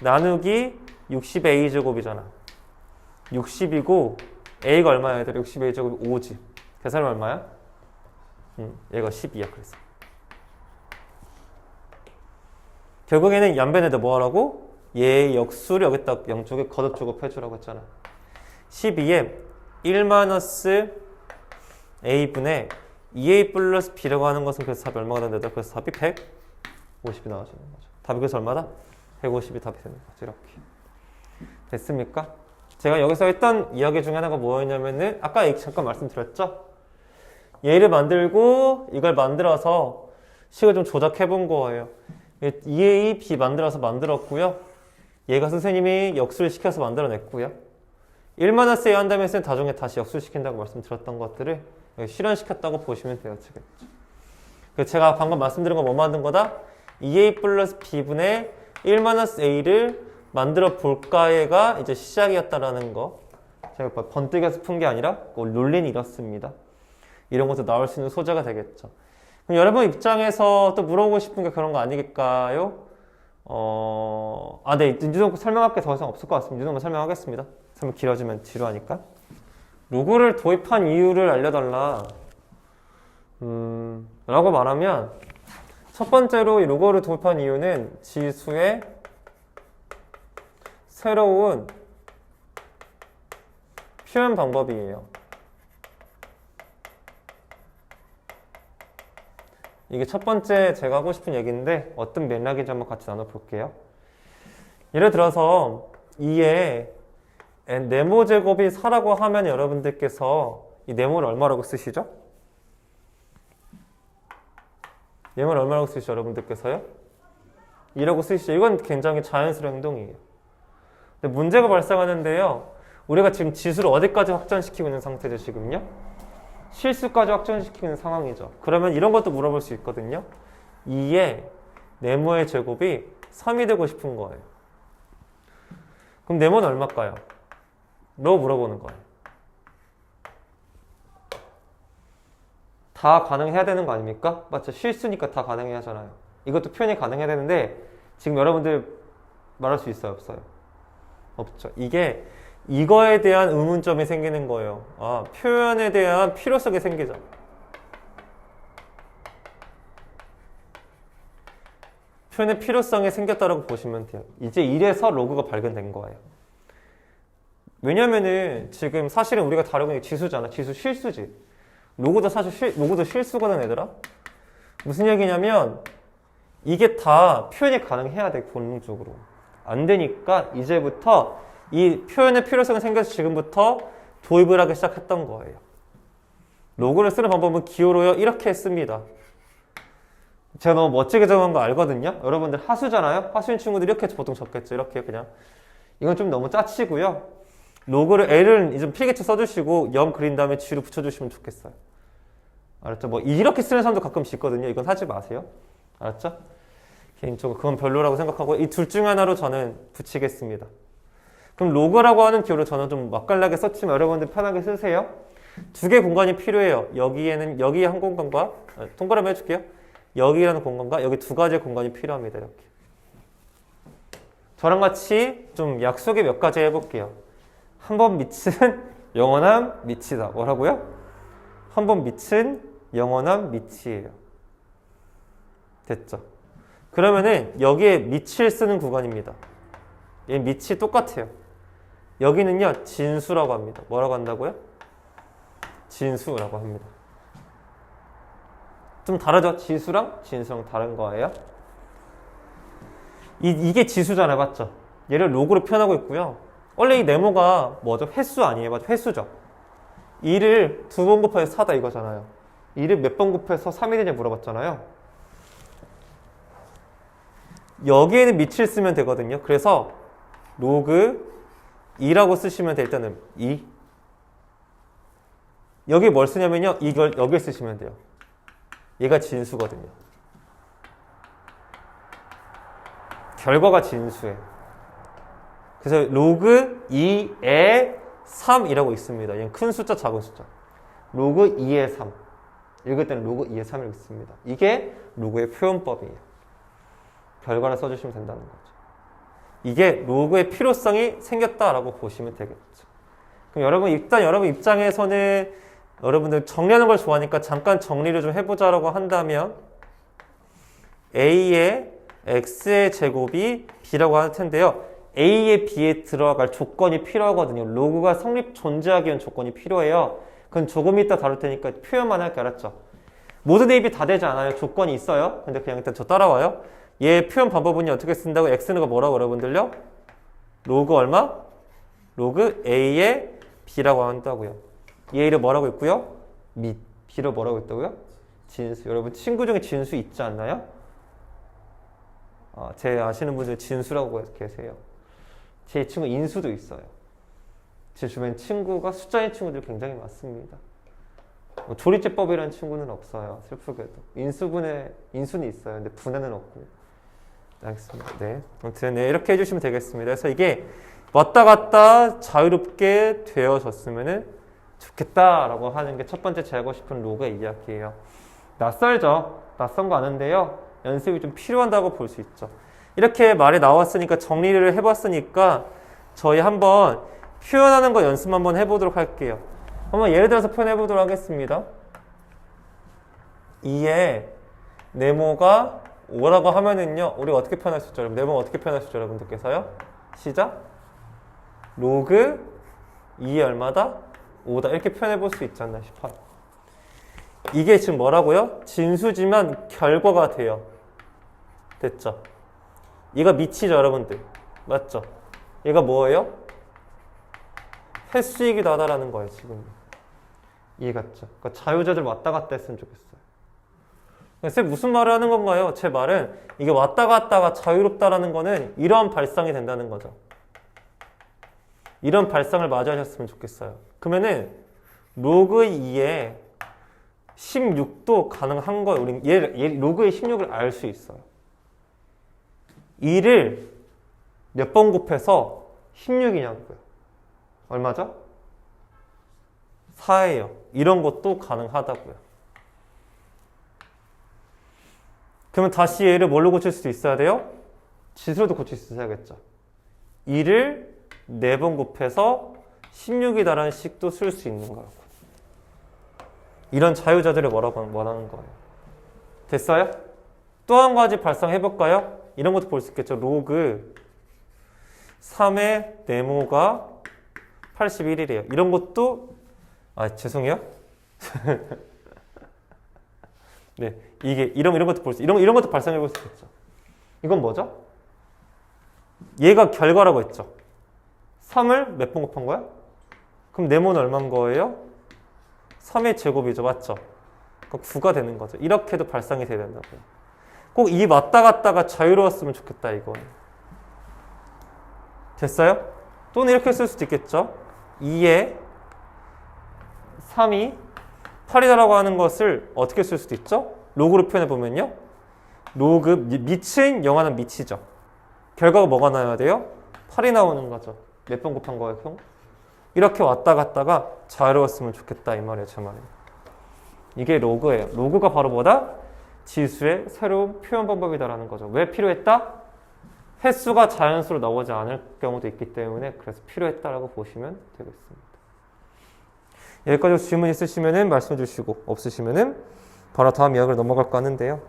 Speaker 1: 나누기 60a 제곱이잖아. 60이고 a가 얼마야? 얘들아? 60a 제곱이 5지. 계산하면 얼마야? 얘가 12야. 그래서 결국에는 양변에다 뭐 하라고? 얘의 역수를 여기다 양쪽에 거듭주고 해주라고 했잖아. 12에 1-a분의 2a 플러스 b라고 하는 것은 그래서 답이 얼마가 된다? 그래서 답이 150이 나와주는 거죠. 답이 그래서 얼마다? 150이 답이 되는 거죠. 이렇게. 됐습니까? 제가 여기서 했던 이야기 중에 하나가 뭐였냐면은 아까 잠깐 말씀드렸죠? 얘를 만들고 이걸 만들어서 식을 좀 조작해 본 거예요. 2a, b 만들었고요. 얘가 선생님이 역수를 시켜서 만들어냈고요. 1-a 한다면 나중에 다시 역수를 시킨다고 말씀드렸던 것들을 실현시켰다고 보시면 되겠죠. 그래서 제가 방금 말씀드린 거 뭐 만든 거다? 2a 플러스 b분의 1-a를 만들어 볼까에가 이제 시작이었다라는 거. 제가 번뜩여서 푼 게 아니라 논리는 이렇습니다. 이런 것도 나올 수 있는 소재가 되겠죠. 그럼 여러분 입장에서 또 물어보고 싶은 게 그런 거 아니겠까요? 네. 이 정도 설명할 게 더 이상 없을 것 같습니다. 이 정도만 설명하겠습니다. 설명 길어지면 지루하니까. 로그를 도입한 이유를 알려달라. 라고 말하면 첫 번째로 이 로그를 도입한 이유는 지수의 새로운 표현 방법이에요. 이게 첫 번째 제가 하고 싶은 얘기인데 어떤 맥락인지 한번 같이 나눠볼게요. 예를 들어서 2에 네모 제곱이 4라고 하면 여러분들께서 이 네모를 얼마라고 쓰시죠? 네모를 얼마라고 쓰시죠? 여러분들께서요? 2라고 쓰시죠? 이건 굉장히 자연스러운 행동이에요. 근데 문제가 발생하는데요. 우리가 지금 지수를 어디까지 확장시키고 있는 상태죠, 지금요? 실수까지 확장시키고 있는 상황이죠. 그러면 이런 것도 물어볼 수 있거든요. 2의 네모의 제곱이 3이 되고 싶은 거예요. 그럼 네모는 얼마일까요? 라고 물어보는 거예요. 다 가능해야 되는 거 아닙니까? 맞죠? 실수니까 다 가능해야 하잖아요. 이것도 표현이 가능해야 되는데 지금 여러분들 말할 수 있어요? 없어요? 없죠. 이거에 대한 의문점이 생기는 거예요. 표현에 대한 필요성이 생기죠. 표현의 필요성이 생겼다라고 보시면 돼요. 이제 이래서 로그가 발견된 거예요. 왜냐면은 지금 사실은 우리가 다루고 있는 게 지수잖아. 지수 실수지. 로그도 사실 로그도 실수거든 얘들아. 무슨 얘기냐면 이게 다 표현이 가능해야 돼 본능적으로. 안 되니까 이제부터 이 표현의 필요성이 생겨서 지금부터 도입을 하기 시작했던 거예요. 로그를 쓰는 방법은 기호로요 이렇게 씁니다. 제가 너무 멋지게 적은 거 알거든요. 여러분들 하수잖아요. 하수인 친구들이 이렇게 보통 적겠죠. 이렇게 그냥. 이건 좀 너무 짜치고요. 로그를 L을 이제 필기체 써주시고 0 그린 다음에 G로 붙여주시면 좋겠어요. 알았죠? 뭐 이렇게 쓰는 사람도 가끔씩 있거든요. 이건 하지 마세요. 알았죠? 개인적으로 그건 별로라고 생각하고 이 둘 중 하나로 저는 붙이겠습니다. 그럼 로그라고 하는 기호를 저는 좀 맛깔나게 썼지만 여러분들 편하게 쓰세요. 두 개 공간이 필요해요. 여기에 한 공간과 동그라미 해줄게요. 여기라는 공간과 여기 두 가지의 공간이 필요합니다. 이렇게. 저랑 같이 좀 약속의 몇 가지 해볼게요. 한 번 밑은 영원한 밑이다. 뭐라고요? 한 번 밑은 영원한 밑이에요. 됐죠? 그러면은 여기에 밑을 쓰는 구간입니다. 얘 밑이 똑같아요. 여기는요 진수라고 합니다. 뭐라고 한다고요? 진수라고 합니다. 좀 다르죠? 지수랑 진수랑 다른 거예요. 이게 지수잖아요. 맞죠? 얘를 로그로 표현하고 있고요. 원래 이 네모가 뭐죠? 횟수 아니에요. 맞죠? 횟수죠. 2를 2번 곱해서 4다 이거잖아요. 2를 몇 번 곱해서 3이 되냐 물어봤잖아요. 여기에는 밑을 쓰면 되거든요. 그래서 로그 2라고 쓰시면 될 때는 2. 여기 뭘 쓰냐면요. 이걸 여기에 쓰시면 돼요. 얘가 진수거든요. 결과가 진수예요. 그래서 로그 2의 3이라고 있습니다. 얘는 큰 숫자, 작은 숫자. 로그 2의 3. 읽을 때는 로그 2의 3을 읽습니다. 이게 로그의 표현법이에요. 결과를 써주시면 된다는 거죠. 이게 로그의 필요성이 생겼다라고 보시면 되겠죠. 그럼 여러분 일단 여러분 입장에서는 여러분들 정리하는 걸 좋아하니까 잠깐 정리를 좀 해보자라고 한다면 A의 X의 제곱이 B라고 할 텐데요. A의 B에 들어갈 조건이 필요하거든요. 로그가 존재하기 위한 조건이 필요해요. 그건 조금 이따 다룰 테니까 표현만 할게 알았죠? 모든 대입이 다 되지 않아요. 조건이 있어요. 근데 그냥 일단 저 따라와요. 얘 표현 방법은요. 어떻게 쓴다고? X는 뭐라고 여러분들요? 로그 얼마? 로그 A의 B라고 한다고요. 얘를 뭐라고 있고요? 밑. B를 뭐라고 있다고요? 진수. 여러분 친구 중에 진수 있지 않나요? 제 아시는 분들 진수라고 계세요. 제 친구 인수도 있어요. 제 주변 친구가 숫자인 친구들이 굉장히 많습니다. 조리제법이라는 친구는 없어요. 슬프게도. 인수는 있어요. 근데 분해는 없고. 알겠습니다. 네. 아무튼 네, 이렇게 해주시면 되겠습니다. 그래서 이게 왔다 갔다 자유롭게 되어졌으면 좋겠다라고 하는 게 첫 번째 제가 하고 싶은 로그의 이야기예요. 낯설죠? 낯선 거 아는데요. 연습이 좀 필요하다고 볼 수 있죠. 이렇게 말이 나왔으니까 정리를 해봤으니까 저희 한번 표현하는 거 연습 한번 해보도록 할게요. 한번 예를 들어서 표현해 보도록 하겠습니다. 2에 네모가 5라고 하면은요, 우리가 어떻게 표현할 수 있죠? 네모가 어떻게 표현할 수 있죠? 여러분들께서요? 시작. 로그 2에 얼마다? 5다. 이렇게 표현해 볼 수 있지 않나 싶어요. 이게 지금 뭐라고요? 진수지만 결과가 돼요. 됐죠? 얘가 밑이죠, 여러분들. 맞죠? 얘가 뭐예요? 횟수이기도 하다라는 거예요, 지금. 이해갔죠? 그러니까 자유자들 왔다 갔다 했으면 좋겠어요. 쌤 무슨 말을 하는 건가요? 제 말은 이게 왔다 갔다가 자유롭다라는 거는 이런 발상이 된다는 거죠. 이런 발상을 맞이하셨으면 좋겠어요. 그러면은 로그 2에 16도 가능한 거예요. 우리 얘 로그의 16을 알 수 있어요. 2를 몇 번 곱해서 16이냐고요. 얼마죠? 4예요. 이런 것도 가능하다고요. 그러면 다시 얘를 뭘로 고칠 수도 있어야 돼요? 지수로도 고칠 수 있어야겠죠. 2를 4번 곱해서 16이다라는 식도 쓸 수 있는 거라고. 이런 자유자들을 뭐라고 원하는 거예요. 됐어요? 또 한 가지 발상해볼까요? 이런 것도 볼 수 있겠죠. 로그 3의 네모가 81이래요. 이런 것도 죄송해요. 네, 이게 이런 것도 볼 수, 이런 것도 발생해 볼 수 있겠죠. 이건 뭐죠? 얘가 결과라고 했죠. 3을 몇 번 곱한 거야? 그럼 네모는 얼마인 거예요? 3의 제곱이죠, 맞죠? 그러니까 9가 되는 거죠. 이렇게도 발상이 돼야 된다고요. 꼭 이 왔다 갔다가 자유로웠으면 좋겠다, 이거. 됐어요? 또는 이렇게 쓸 수도 있겠죠. 2에 3이 8이다라고 하는 것을 어떻게 쓸 수도 있죠? 로그로 표현해 보면요. 로그 밑은 영하는 밑이죠. 결과가 뭐가 나와야 돼요? 8이 나오는 거죠. 몇 번 곱한 거예요, 형? 이렇게 왔다 갔다가 자유로웠으면 좋겠다 이 말이에요, 제 말은. 이게 로그예요. 로그가 바로 뭐다? 지수의 새로운 표현 방법이다라는 거죠. 왜 필요했다? 횟수가 자연수로 나오지 않을 경우도 있기 때문에 그래서 필요했다라고 보시면 되겠습니다. 여기까지 질문 있으시면 말씀해 주시고 없으시면 바로 다음 이야기로 넘어갈까 하는데요.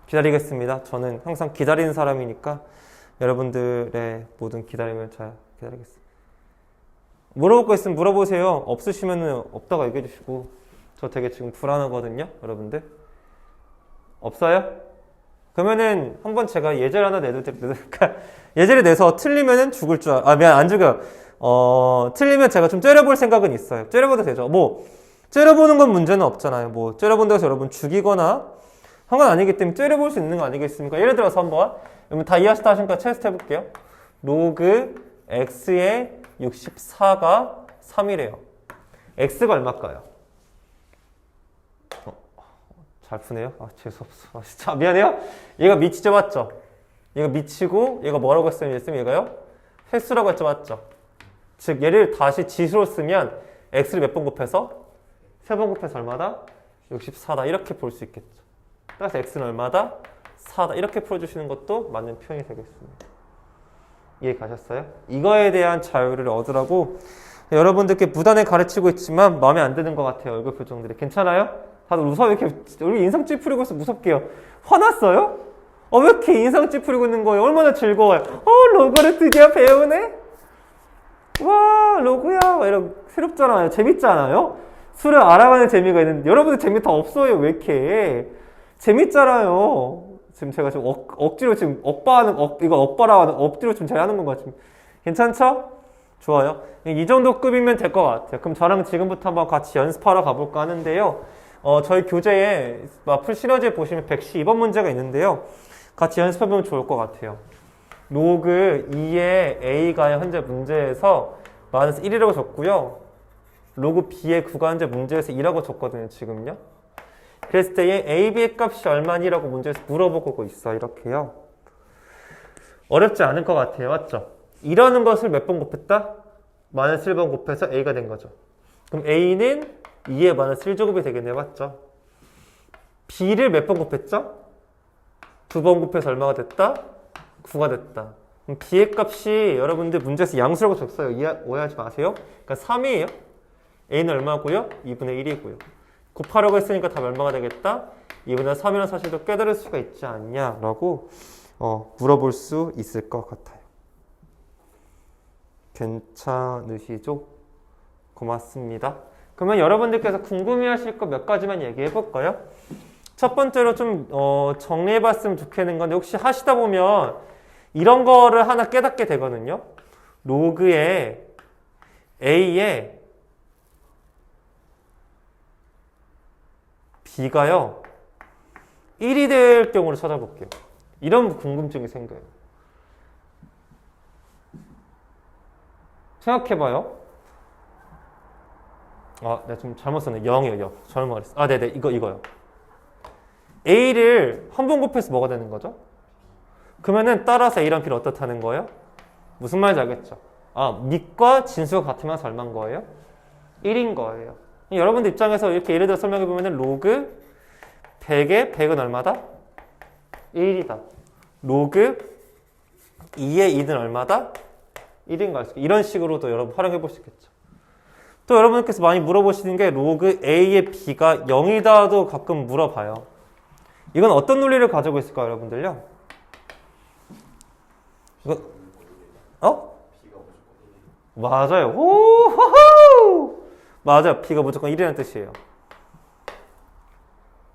Speaker 1: 기다리겠습니다. 저는 항상 기다리는 사람이니까 여러분들의 모든 기다림을 잘 기다리겠습니다. 물어볼 거 있으면 물어보세요. 없으시면 없다고 얘기해 주시고. 저 되게 지금 불안하거든요, 여러분들. 없어요? 그러면은 한번 제가 예제를 하나 예제를 내서 틀리면은 죽을 줄 미안, 안 죽어요. 틀리면 제가 좀 째려볼 생각은 있어요. 째려봐도 되죠. 뭐 째려보는 건 문제는 없잖아요. 뭐 째려본다고 해서 여러분 죽이거나 한 건 아니기 때문에 째려볼 수 있는 거 아니겠습니까? 예를 들어서 한번 여러분 다 이해하시다 하시니까 테스트 해볼게요. 로그 x의 64가 3이래요. x가 얼마일까요? 잘 푸네요. 재수없어. 진짜 미안해요. 얘가 미치죠, 맞죠? 얘가 미치고 얘가 뭐라고 했으면 얘가요? 횟수라고 했죠, 맞죠? 즉 얘를 다시 지수로 쓰면 x를 몇 번 곱해서? 3번 곱해서 얼마다? 64다. 이렇게 볼 수 있겠죠. 따라서 x는 얼마다? 4다. 이렇게 풀어주시는 것도 맞는 표현이 되겠습니다. 이해 가셨어요? 이거에 대한 자유를 얻으라고 여러분들께 무단에 가르치고 있지만 마음에 안 드는 것 같아요. 얼굴 표정들이. 괜찮아요? 다들 웃어. 왜 이렇게 우리 인상 찌푸리고 있어? 무섭게요. 화났어요? 왜 이렇게 인상 찌푸리고 있는 거예요? 얼마나 즐거워요. 로그를 드디어 배우네? 와, 로그야. 이런 새롭잖아요. 재밌잖아요? 수를 알아가는 재미가 있는데 여러분들 재미 다 없어요. 왜 이렇게? 재밌잖아요. 지금 제가 지금 억지로 지금 이거 억바라 하는 억지로 좀 제가 하는 건가 지금. 괜찮죠? 좋아요. 이 정도 급이면 될 것 같아요. 그럼 저랑 지금부터 한번 같이 연습하러 가볼까 하는데요. 저희 교재에 풀 시너지에 보시면 112번 문제가 있는데요. 같이 연습해보면 좋을 것 같아요. 로그 2의 a가 현재 문제에서 마이너스 1이라고 줬고요. 로그 b의 9가 현재 문제에서 2라고 줬거든요, 지금요. 그랬을 때 a, b의 값이 얼마니라고 문제에서 물어보고 있어, 이렇게요. 어렵지 않을 것 같아요, 맞죠? 이러는 것을 몇 번 곱했다? 마이너스 1번 곱해서 a가 된 거죠. 그럼 a는 2의 마이너스 1제곱이 되겠네요, 맞죠? b를 몇 번 곱했죠? 2번 곱해서 얼마가 됐다? 9가 됐다. 그럼 b의 값이 여러분들 문제에서 양수라고 줬어요. 오해하지 마세요. 그러니까 3이에요. a는 얼마고요? 2분의 1이고요. 곱하려고 했으니까 답이 얼마가 되겠다? 2분의 3이라는 사실도 깨달을 수가 있지 않냐라고 물어볼 수 있을 것 같아요. 괜찮으시죠? 고맙습니다. 그러면 여러분들께서 궁금해하실 거 몇 가지만 얘기해 볼까요? 첫 번째로 좀 정리해 봤으면 좋겠는 건데 혹시 하시다 보면 이런 거를 하나 깨닫게 되거든요. 로그의 a에 b가요 1이 될 경우를 찾아볼게요. 이런 궁금증이 생겨요. 생각해봐요. 내가 좀 잘못 썼네. 0이에요, 0. 잘못 말했어. 네네, 이거요. a를 한 번 곱해서 뭐가 되는 거죠? 그러면은 따라서 a랑 b는 어떻다는 거예요? 무슨 말인지 알겠죠? 밑과 진수가 같으면 얼마인 거예요? 1인 거예요. 여러분들 입장에서 이렇게 예를 들어 설명해 보면은 로그 100의 100은 얼마다? 1이다. 로그 2의 2는 얼마다? 1인 거 알 수 있겠죠. 이런 식으로도 여러분 활용해 볼 수 있겠죠. 또 여러분께서 많이 물어보시는 게 로그 A의 B가 0이다도 가끔 물어봐요. 이건 어떤 논리를 가지고 있을까요, 여러분들요? 이거, 맞아요. 호호호! 맞아요. B가 무조건 1이라는 뜻이에요.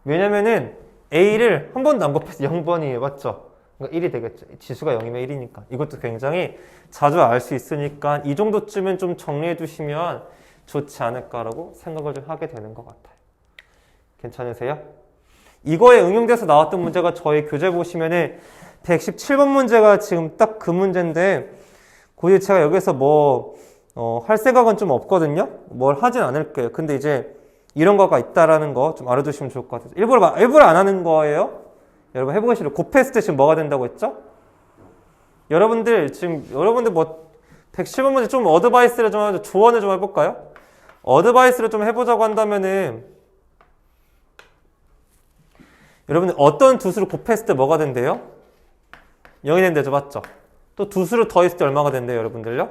Speaker 1: 왜냐면은 A를 한 번도 안 곱해서 0번이에요. 맞죠? 그러니까 1이 되겠죠. 지수가 0이면 1이니까. 이것도 굉장히 자주 알 수 있으니까 이 정도쯤은 좀 정리해 두시면 좋지 않을까라고 생각을 좀 하게 되는 것 같아요. 괜찮으세요? 이거에 응용돼서 나왔던 문제가 저희 교재 보시면은 117번 문제가 지금 딱 그 문제인데 굳이 제가 여기서 할 생각은 좀 없거든요. 뭘 하진 않을게요. 근데 이제 이런 거가 있다라는 거 좀 알아두시면 좋을 것 같아요. 일부러 안 하는 거예요. 여러분 해보시죠. 곱했을 때 지금 뭐가 된다고 했죠? 여러분들 117번 문제 좀 어드바이스를 좀 하죠. 조언을 좀 해볼까요? 어드바이스를 좀 해보자고 한다면은 여러분들 어떤 두 수를 곱했을 때 뭐가 된대요? 0이 된대죠. 맞죠? 또 두 수를 더했을 때 얼마가 된대요, 여러분들요?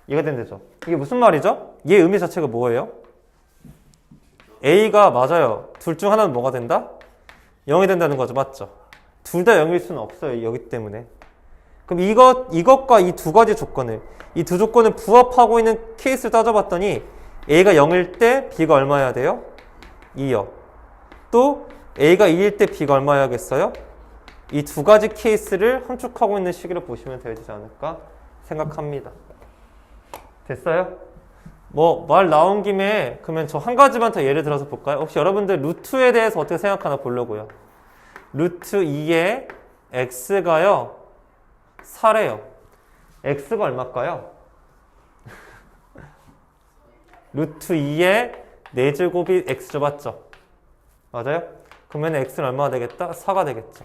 Speaker 1: 얘가 된대죠. 이게 무슨 말이죠? 얘 의미 자체가 뭐예요? A가 맞아요. 둘 중 하나는 뭐가 된다? 0이 된다는 거죠. 맞죠? 둘 다 0일 수는 없어요. 여기 때문에. 그럼 이것과 이 두 가지 조건을, 이 두 조건을 부합하고 있는 케이스를 따져봤더니 A가 0일 때 B가 얼마여야 돼요? 2요. 또 A가 2일 때 B가 얼마여야겠어요? 이 두 가지 케이스를 함축하고 있는 식으로 보시면 되지 않을까 생각합니다. 됐어요? 말 나온 김에 그러면 저 한 가지만 더 예를 들어서 볼까요? 혹시 여러분들 루트에 대해서 어떻게 생각하나 보려고요. 루트 2의 x가요 4래요. x가 얼마일까요? 루트 2의 4제곱이 x죠. 맞죠? 맞아요? 그러면 x는 얼마가 되겠다? 4가 되겠죠.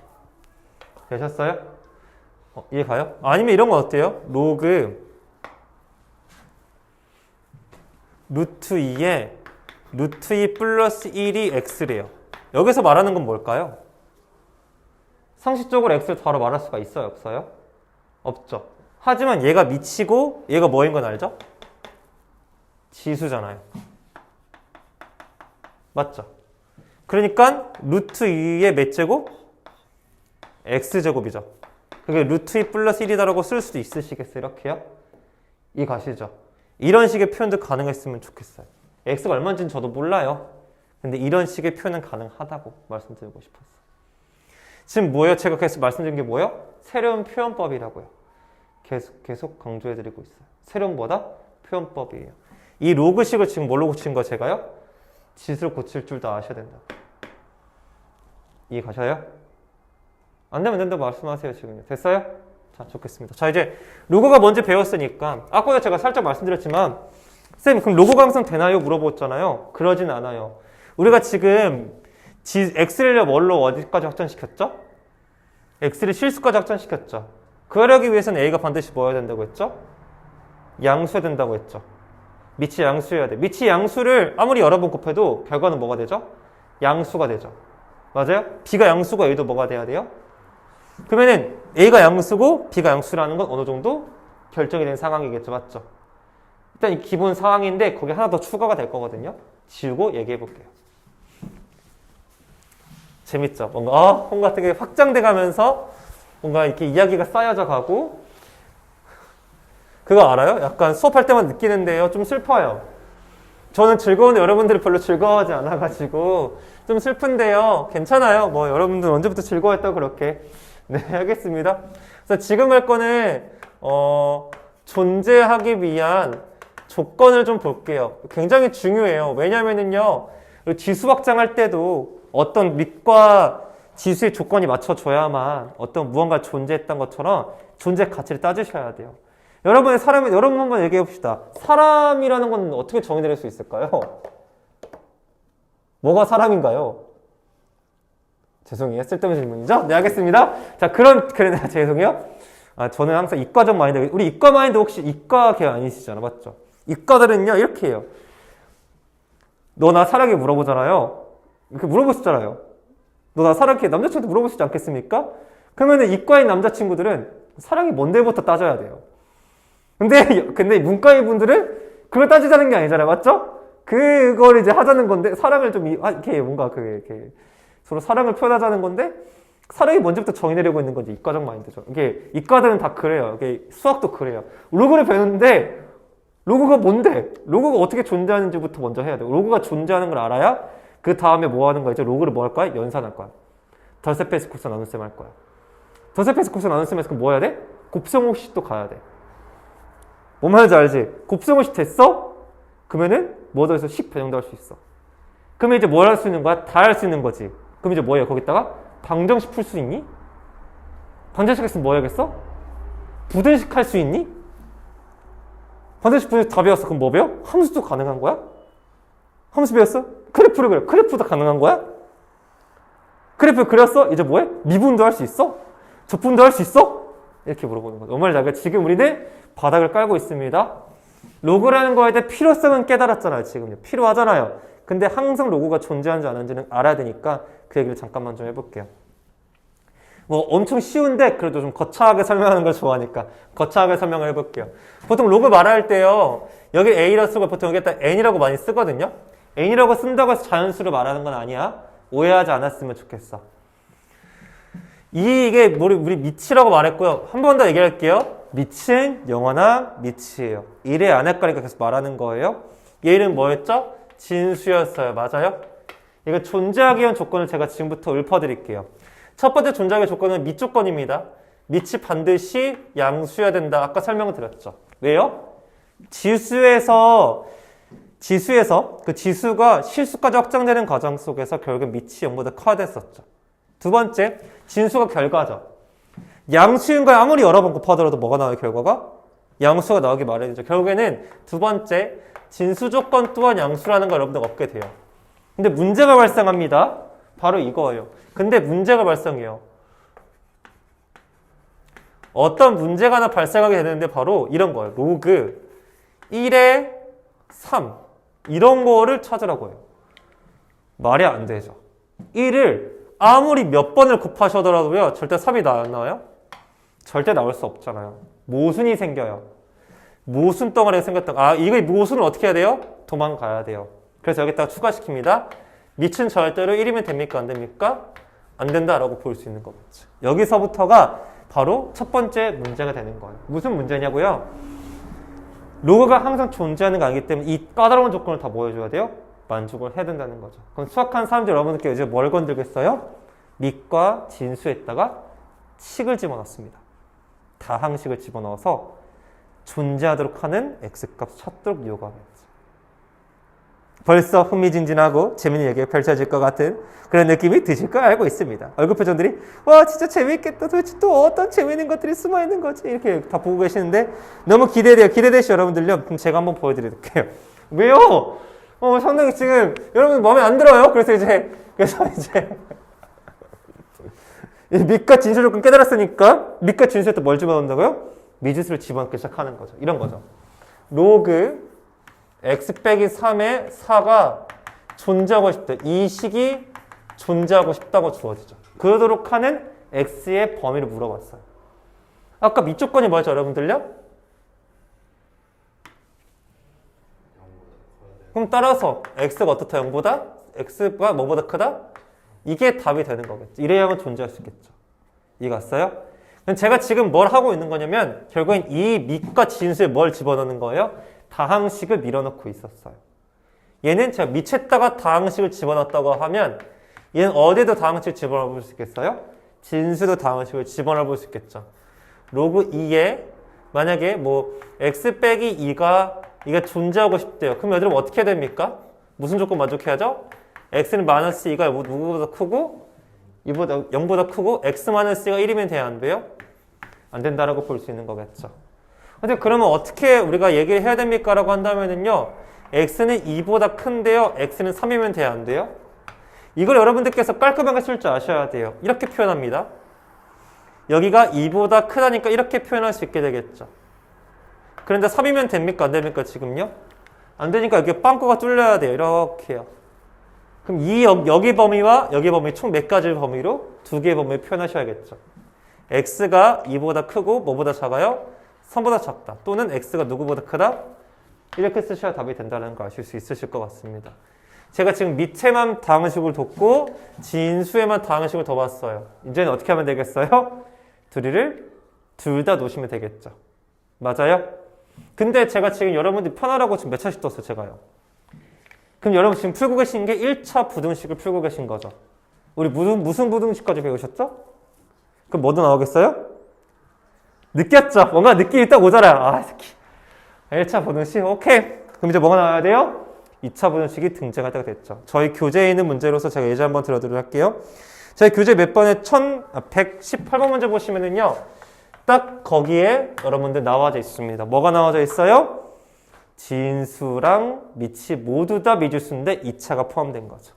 Speaker 1: 되셨어요? 이해 가요? 아니면 이런 건 어때요? 로그 루트 2에 루트 2 플러스 1이 x래요. 여기서 말하는 건 뭘까요? 상식적으로 x를 바로 말할 수가 있어요? 없어요? 없죠. 하지만 얘가 미치고 얘가 뭐인 건 알죠? 지수잖아요. 맞죠? 그러니까 루트 2의 몇 제곱? x제곱이죠. 그게 루트 2 플러스 1이다라고 쓸 수도 있으시겠어요? 이렇게요? 이 가시죠? 이런 식의 표현도 가능했으면 좋겠어요. x가 얼마인지는 저도 몰라요. 근데 이런 식의 표현은 가능하다고 말씀드리고 싶었어요. 지금 뭐예요? 제가 계속 말씀드린 게 뭐예요? 새로운 표현법이라고요. 계속 강조해드리고 있어요. 새로운 뭐다? 표현법이에요. 이 로그식을 지금 뭘로 고친 거 제가요? 지수를 고칠 줄 다 아셔야 된다. 이해 가셔요? 안 되면 된다고 말씀하세요. 지금요. 됐어요? 자, 좋겠습니다. 자, 이제 로그가 뭔지 배웠으니까 아까도 제가 살짝 말씀드렸지만 쌤, 그럼 로그가 항상 되나요? 물어보았잖아요. 그러진 않아요. 우리가 지금 x를 뭘로 어디까지 확장시켰죠? x를 실수까지 확장시켰죠. 그러기 위해서는 a가 반드시 뭐 해야 된다고 했죠? 양수해야 된다고 했죠. 밑이 양수여야 돼. 밑이 양수를 아무리 여러 번 곱해도 결과는 뭐가 되죠? 양수가 되죠. 맞아요? b가 양수고 a도 뭐가 돼야 돼요? 그러면은 a가 양수고 b가 양수라는 건 어느 정도 결정이 된 상황이겠죠. 맞죠? 일단 이 기본 상황인데 거기 하나 더 추가가 될 거거든요. 지우고 얘기해 볼게요. 재밌죠? 뭔가 홈 같은 게 확장돼 가면서 뭔가 이렇게 이야기가 쌓여져 가고 그거 알아요? 약간 수업할 때만 느끼는데요. 좀 슬퍼요. 저는 즐거운데 여러분들이 별로 즐거워하지 않아가지고 좀 슬픈데요. 괜찮아요. 여러분들 언제부터 즐거워했다고 그렇게. 네, 알겠습니다. 그래서 지금 할 거는 존재하기 위한 조건을 좀 볼게요. 굉장히 중요해요. 왜냐면은요, 지수 확장할 때도 어떤 밑과 지수의 조건이 맞춰줘야만 어떤 무언가 존재했던 것처럼 존재 가치를 따지셔야 돼요. 여러분 한번 얘기해 봅시다. 사람이라는 건 어떻게 정의될 수 있을까요? 뭐가 사람인가요? 죄송해요. 쓸데없는 질문이죠? 네, 알겠습니다. 자, 그래, 죄송해요. 저는 항상 이과적 마인드, 우리 이과 마인드 혹시 이과계 아니시잖아. 맞죠? 이과들은요, 이렇게 해요. 너 나 사랑해 물어보잖아요. 이렇게 물어보시잖아요. 너 나 사랑해 남자친구한테 물어보시지 않겠습니까? 그러면은 이과인 남자친구들은 사랑이 뭔데부터 따져야 돼요. 근데 문과인 분들은 그걸 따지자는 게 아니잖아요. 맞죠? 그걸 이제 하자는 건데, 사랑을 좀, 이렇게 뭔가 이렇게 서로 사랑을 표현하자는 건데, 사랑이 먼저부터 정의내려고 있는 건지, 이과적 마인드죠. 이게, 이과들은 다 그래요. 이게 수학도 그래요. 로그를 배우는데, 로그가 뭔데? 로그가 어떻게 존재하는지부터 먼저 해야 돼요. 로그가 존재하는 걸 알아야, 그 다음에 뭐 하는 거야? 이제 로그를 뭐 할 거야? 연산할 거야. 덜세 페이스 코스 나눗셈 할 거야. 덜세 페이스 코스 나눗셈에서 그럼 뭐 해야 돼? 곱셈공식 또 가야 돼. 뭔 말인지 알지? 곱셈공식 됐어? 그러면은 뭐 더해서 식 변형도 할 수 있어. 그러면 이제 뭘 할 수 있는 거야? 다 할 수 있는 거지. 그럼 이제 뭐예요? 거기다가 방정식 풀 수 있니? 방정식 했으면 뭐 해야겠어? 부등식 할 수 있니? 방정식 부등식 다 배웠어. 그럼 뭐 배워? 함수도 가능한 거야? 함수 배웠어? 그래프를 그려. 그래프도 가능한 거야? 그래프 그렸어? 이제 뭐해? 미분도 할 수 있어? 적분도 할 수 있어? 이렇게 물어보는 거죠. 정말 자가 지금 우리는 바닥을 깔고 있습니다. 로그라는 거에 대해 필요성은 깨달았잖아요. 지금 필요하잖아요. 근데 항상 로그가 존재하는지 안 하는지는 알아야 되니까 그 얘기를 잠깐만 좀 해볼게요. 뭐 엄청 쉬운데 그래도 좀 거창하게 설명하는 걸 좋아하니까 거창하게 설명을 해볼게요. 보통 로그 말할 때요. 여기 A라고 쓰고 보통 여기다 N이라고 많이 쓰거든요. N이라고 쓴다고 해서 자연수를 말하는 건 아니야. 오해하지 않았으면 좋겠어. 이게 우리 미치라고 말했고요. 한 번 더 얘기할게요. 미치는 영원한 미치예요. 이래 안 헷갈리니까 계속 말하는 거예요. 얘는 뭐였죠? 진수였어요. 맞아요? 이거 존재하기 위한 조건을 제가 지금부터 읊어드릴게요. 첫 번째 존재하기 조건은 미조건입니다. 밑이 반드시 양수여야 된다. 아까 설명을 드렸죠. 왜요? 지수에서 그 지수가 실수까지 확장되는 과정 속에서 결국 밑이 0보다 커야 됐었죠. 두 번째, 진수가 결과죠. 양수인 걸 아무리 여러 번 곱하더라도 뭐가 나와요, 결과가? 양수가 나오기 마련이죠. 결국에는 두 번째, 진수 조건 또한 양수라는 걸 여러분들 얻게 돼요. 근데 문제가 발생합니다. 바로 이거예요. 근데 문제가 발생해요. 어떤 문제가 하나 발생하게 되는데 바로 이런 거예요. 로그 1의 3 이런 거를 찾으라고 해요. 말이 안 되죠. 1을 아무리 몇 번을 곱하셔더라도요. 절대 3이 안 나와요? 절대 나올 수 없잖아요. 모순이 생겨요. 모순 덩어리가 생겼다. 이거 모순을 어떻게 해야 돼요? 도망가야 돼요. 그래서 여기다가 추가시킵니다. 밑은 절대로 1이면 됩니까? 안 됩니까? 안 된다라고 볼 수 있는 거겠죠. 여기서부터가 바로 첫 번째 문제가 되는 거예요. 무슨 문제냐고요? 로그가 항상 존재하는 거 아니기 때문에 이 까다로운 조건을 다 뭐 해줘야 돼요? 만족을 해야 된다는 거죠. 그럼 수학하는 사람들 여러분들께 이제 뭘 건들겠어요? 밑과 진수에다가 식을 집어넣습니다. 다항식을 집어넣어서 존재하도록 하는 x값 찾도록 요구하겠죠. 벌써 흥미진진하고 재밌는 얘기가 펼쳐질 것 같은 그런 느낌이 드실 거 알고 있습니다. 얼굴 표정들이 와 진짜 재밌겠다. 도대체 또 어떤 재밌는 것들이 숨어있는 거지? 이렇게 다 보고 계시는데 너무 기대돼요. 기대되시죠 여러분들요? 그럼 제가 한번 보여드릴게요. 왜요? 상당히 지금 여러분 마음에 안 들어요? 그래서 이제 밑과 진수 조건 깨달았으니까 밑과 진수에 또 뭘 집어넣는다고요? 미지수를 집어넣기 시작하는 거죠. 이런 거죠. 로그 x 빼기 3의 4가 존재하고 싶다. 이 식이 존재하고 싶다고 주어지죠. 그러도록 하는 x의 범위를 물어봤어요. 아까 밑조건이 뭐였죠, 여러분들요? 그럼 따라서 x가 어떻다? 0보다? x가 뭐보다 크다? 이게 답이 되는 거겠죠. 이래야만 존재할 수 있겠죠. 이해갔어요? 제가 지금 뭘 하고 있는 거냐면 결국엔 이 밑과 진수에 뭘 집어넣는 거예요? 다항식을 밀어넣고 있었어요. 얘는 제가 밑에다가 다항식을 집어넣었다고 하면 얘는 어디에도 다항식을 집어넣어 볼 수 있겠어요? 진수도 다항식을 집어넣어 볼 수 있겠죠. 로그 2에 만약에 뭐 x 빼기 2가 이게 존재하고 싶대요. 그럼 여러분 어떻게 해야 됩니까? 무슨 조건 만족해야죠? x는 마이너스 2가 누구보다 크고 0보다 크고 x 마이너스 2가 1이면 돼야 안 돼요? 안 된다라고 볼 수 있는 거겠죠. 근데 그러면 어떻게 우리가 얘기를 해야 됩니까? 라고 한다면은요. x는 2보다 큰데요. x는 3이면 돼야 안 돼요? 이걸 여러분들께서 깔끔하게 쓸 줄 아셔야 돼요. 이렇게 표현합니다. 여기가 2보다 크다니까 이렇게 표현할 수 있게 되겠죠. 그런데 3이면 됩니까? 안 됩니까? 지금요? 안 되니까 여기 빵꾸가 뚫려야 돼요. 이렇게요. 그럼 여기 범위와 여기 범위 총 몇 가지 범위로 두 개의 범위를 표현하셔야겠죠. x가 2보다 크고 뭐보다 작아요? 3보다 작다. 또는 x가 누구보다 크다? 이렇게 쓰셔야 답이 된다는 거 아실 수 있으실 것 같습니다. 제가 지금 밑에만 다항식을 뒀고 진수에만 다항식을 더 봤어요. 이제는 어떻게 하면 되겠어요? 둘 다 놓으시면 되겠죠. 맞아요? 근데 제가 지금 여러분들이 편하라고 지금 몇 차씩 떴어요, 제가요. 그럼 여러분 지금 풀고 계신 게 1차 부등식을 풀고 계신 거죠. 우리 무슨 부등식까지 배우셨죠? 그럼 뭐도 나오겠어요? 느꼈죠? 뭔가 느낌이 딱 오잖아요. 아, 이 새끼. 1차 부등식, 오케이. 그럼 이제 뭐가 나와야 돼요? 2차 부등식이 등장할 때가 됐죠. 저희 교재에 있는 문제로서 제가 예제 한번 들어드리도록 할게요. 저희 교재 몇 번에 118번 문제 보시면은요. 딱 거기에 여러분들 나와져 있습니다. 뭐가 나와져 있어요? 진수랑 미치 모두 다 미지수인데 2차가 포함된 거죠.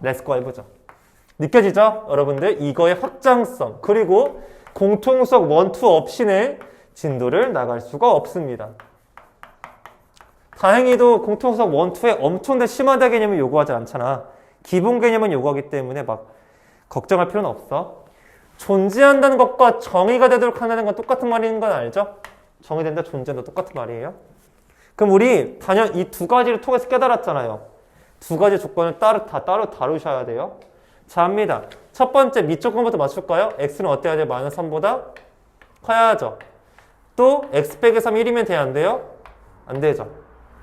Speaker 1: 렛츠고 해보죠. 느껴지죠? 여러분들 이거의 확장성 그리고 공통석 1, 2 없이는 진도를 나갈 수가 없습니다. 다행히도 공통석 1, 2에 엄청 심화된 개념을 요구하지 않잖아. 기본 개념은 요구하기 때문에 막 걱정할 필요는 없어. 존재한다는 것과 정의가 되도록 한다는 건 똑같은 말인 건 알죠? 정의된다, 존재한다 똑같은 말이에요. 그럼 우리 단연 이 두 가지를 통해서 깨달았잖아요. 두 가지 조건을 따로 다루셔야 돼요. 자, 합니다. 첫 번째 밑조건부터 맞출까요? x는 어때야 돼요? 마이너스 3보다 커야죠. 또 x 빼기 3 1이면 돼요? 안 돼요? 안 되죠.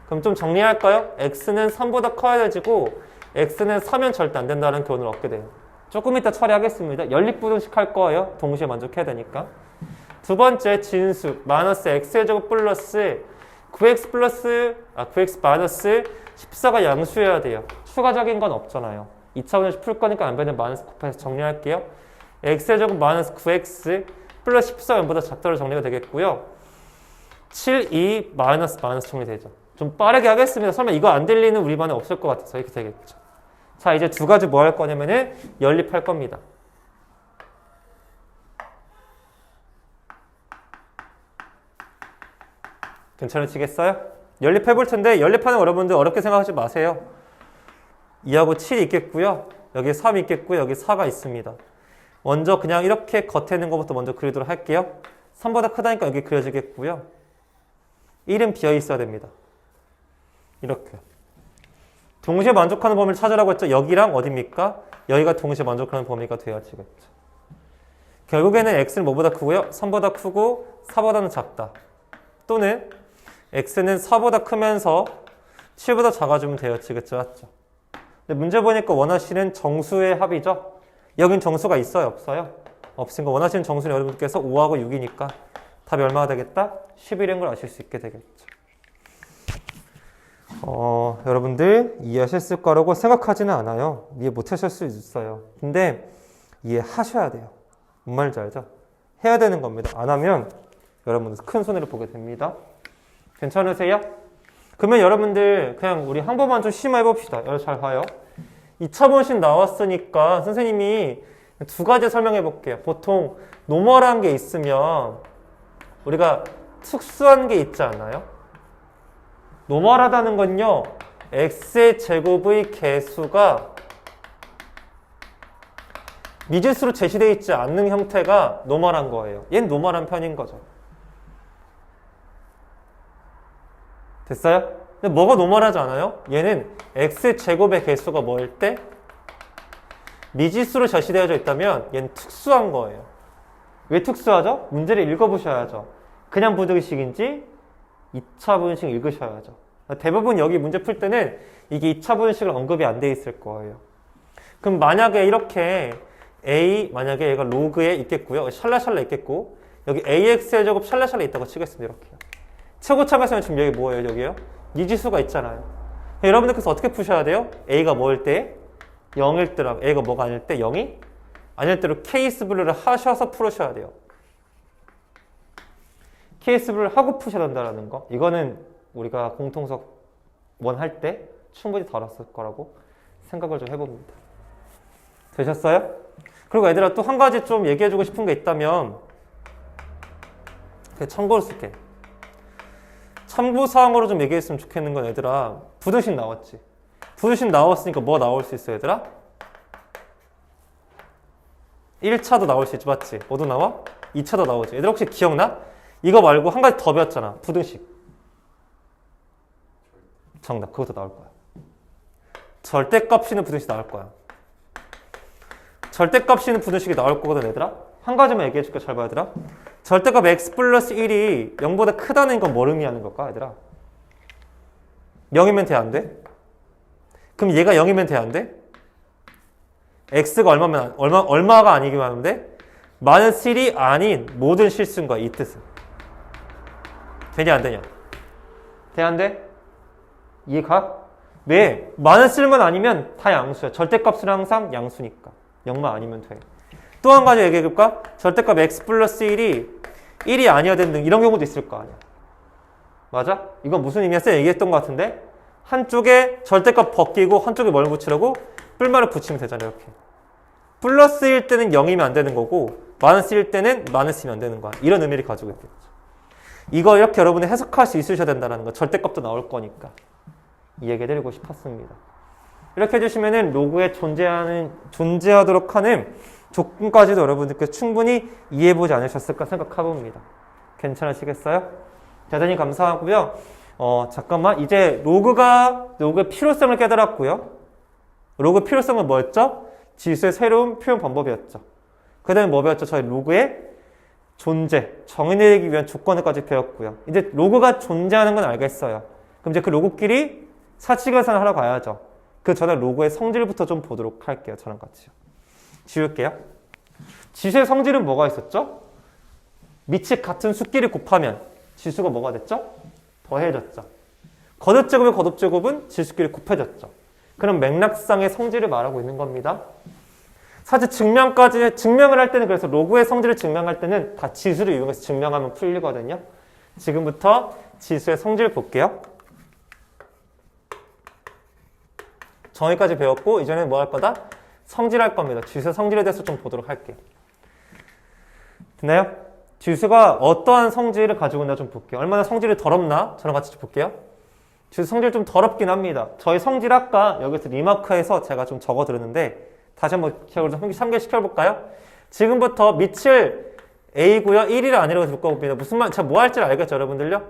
Speaker 1: 그럼 좀 정리할까요? x는 3보다 커야 되지고 x는 3면 절대 안 된다는 교훈을 얻게 돼요. 조금 이따 처리하겠습니다. 연립부등식 할 거예요. 동시에 만족해야 되니까. 두 번째 진수 마이너스 x의 제곱 플러스 9x 마이너스 14가 양수여야 돼요. 추가적인 건 없잖아요. 2차 부등식 풀 거니까 안 변된 마이너스 곱해서 정리할게요. x의 제곱 마이너스 9x 플러스 14가 0보다 작다로 정리가 되겠고요. 7, 2 마이너스 정리되죠. 좀 빠르게 하겠습니다. 설마 이거 안 될 리는 우리 반에 없을 것 같아서 이렇게 되겠죠. 자, 이제 두 가지 뭐 할 거냐면은 연립할 겁니다. 괜찮으시겠어요? 연립해 볼 텐데 연립하는 여러분들 어렵게 생각하지 마세요. 2하고 7이 있겠고요. 여기 3이 있겠고요. 여기 4가 있습니다. 먼저 그냥 이렇게 겉에 있는 것부터 먼저 그리도록 할게요. 3보다 크다니까 여기 그려지겠고요. 1은 비어 있어야 됩니다. 이렇게. 동시에 만족하는 범위를 찾으라고 했죠. 여기랑 어디입니까? 여기가 동시에 만족하는 범위가 되어지겠죠. 결국에는 x는 뭐보다 크고요? 3보다 크고 4보다는 작다. 또는 x는 4보다 크면서 7보다 작아지면 되어지겠죠. 맞죠? 근데 문제 보니까 원하시는 정수의 합이죠. 여긴 정수가 있어요? 없어요? 없으니까 원하시는 정수는 여러분께서 5하고 6이니까 답이 얼마가 되겠다? 11인 걸 아실 수 있게 되겠죠. 여러분들 이해하셨을 거라고 생각하지는 않아요. 이해 못하실 수 있어요. 근데 이해하셔야 돼요. 뭔 말인지 알죠? 해야 되는 겁니다. 안 하면 여러분들 큰 손해를 보게 됩니다. 괜찮으세요? 그러면 여러분들 그냥 우리 한 번만 좀 심화해 봅시다. 여러분 잘 봐요. 2차 분식 나왔으니까 선생님이 두 가지 설명해 볼게요. 보통 노멀한 게 있으면 우리가 특수한 게 있지 않나요? 노멀하다는 건요, x의 제곱의 개수가 미지수로 제시되어 있지 않는 형태가 노멀한 거예요. 얘는 노멀한 편인 거죠. 됐어요? 근데 뭐가 노멀하지 않아요? 얘는 x 제곱의 개수가 뭐일 때? 미지수로 제시되어져 있다면 얘는 특수한 거예요. 왜 특수하죠? 문제를 읽어보셔야죠. 그냥 부등식인지 2차 분식 읽으셔야죠. 대부분 여기 문제 풀 때는 이게 2차 분식을 언급이 안 돼 있을 거예요. 그럼 만약에 이렇게 만약에 얘가 로그에 있겠고요. 샬라샬라 있겠고, 여기 ax의 제곱 샬라샬라 있다고 치겠습니다. 이렇게요. 최고참에서는 지금 여기 뭐예요? 여기요? 미지수가 있잖아요. 여러분들께서 어떻게 푸셔야 돼요? a가 뭐일 때? 0일 때랑 a가 뭐가 아닐 때? 0이? 아닐 때로 케이스 분류를 하셔서 풀으셔야 돼요. 케이스 분류를 하고 푸셔야 된다는 거. 이거는 우리가 공통석 1 할 때 충분히 다뤘을 거라고 생각을 좀 해봅니다. 되셨어요? 그리고 얘들아 또 한 가지 좀 얘기해주고 싶은 게 있다면 참고로 쓸게. 참고사항으로 좀 얘기했으면 좋겠는 건 얘들아 부등식 나왔지. 부등식 나왔으니까 뭐 나올 수 있어 얘들아? 1차도 나올 수 있지 맞지? 뭐도 나와? 2차도 나오지. 얘들아 혹시 기억나? 이거 말고 한 가지 더 배웠잖아. 부등식. 정답. 그것도 나올 거야. 절대값 C는 부등식 나올 거야. 절대값 C는 부등식이 나올 거거든, 얘들아. 한 가지만 얘기해 줄게. 잘 봐, 얘들아. 절대값 x 플러스 1이 0보다 크다는 건 뭐를 의미하는 걸까, 얘들아? 0이면 돼, 안 돼? 그럼 얘가 0이면 돼, 안 돼? x가 얼마가 아니기만 하면 돼? 마이너스 1이 아닌 모든 실수인 거야, 이 뜻은. 되냐, 안 되냐? 돼, 안 돼? 이해가? 왜? 마이너스 1만 아니면 다 양수야. 절대값은 항상 양수니까. 0만 아니면 돼. 또 한 가지 얘기해 볼까? 절대값 x 플러스 1이 아니어야 되는 이런 경우도 있을 거 아니야. 맞아? 이건 무슨 의미였어? 얘기했던 것 같은데 한쪽에 절대값 벗기고 한쪽에 뭘 붙이라고? 뿔말을 붙이면 되잖아. 이렇게. 플러스일 때는 0이면 안 되는 거고 마이너스일 때는 마이너스이면 안 되는 거야. 이런 의미를 가지고 있겠죠. 이거 이렇게 여러분이 해석할 수 있으셔야 된다는 거. 절대값도 나올 거니까. 이 얘기 드리고 싶었습니다. 이렇게 해주시면은 로그에 존재하도록 하는 조건까지도 여러분들께서 충분히 이해해보지 않으셨을까 생각해봅니다. 괜찮으시겠어요? 대단히 감사하고요. 잠깐만. 이제 로그의 필요성을 깨달았고요. 로그의 필요성은 뭐였죠? 지수의 새로운 표현 방법이었죠. 그 다음에 뭐 배웠죠? 저희 로그의 존재, 정의내리기 위한 조건을까지 배웠고요. 이제 로그가 존재하는 건 알겠어요. 그럼 이제 그 로그끼리 사직계산을 하러 가야죠. 그 전에 로그의 성질부터 좀 보도록 할게요. 저랑 같이요. 지울게요. 지수의 성질은 뭐가 있었죠? 밑이 같은 수끼리 곱하면 지수가 뭐가 됐죠? 더해졌죠. 거듭제곱의 거듭제곱은 지수끼리 곱해졌죠. 그럼 맥락상의 성질을 말하고 있는 겁니다. 사실 증명을 할 때는 그래서 로그의 성질을 증명할 때는 다 지수를 이용해서 증명하면 풀리거든요. 지금부터 지수의 성질 볼게요. 정의까지 배웠고 이제는 뭐 할 거다? 성질할 겁니다. 지수의 성질에 대해서 좀 보도록 할게요. 됐나요? 지수가 어떠한 성질을 가지고 있나 좀 볼게요. 얼마나 성질이 더럽나? 저랑 같이 좀 볼게요. 지수 성질 좀 더럽긴 합니다. 저희 성질 아까 여기서 리마크해서 제가 좀 적어드렸는데 다시 한번 기억을 좀 상기시켜볼까요? 지금부터 밑을 A고요. 1이라 아니라고 둘 겁니다. 무슨 말, 제가 뭐 할지 알겠죠, 여러분들요?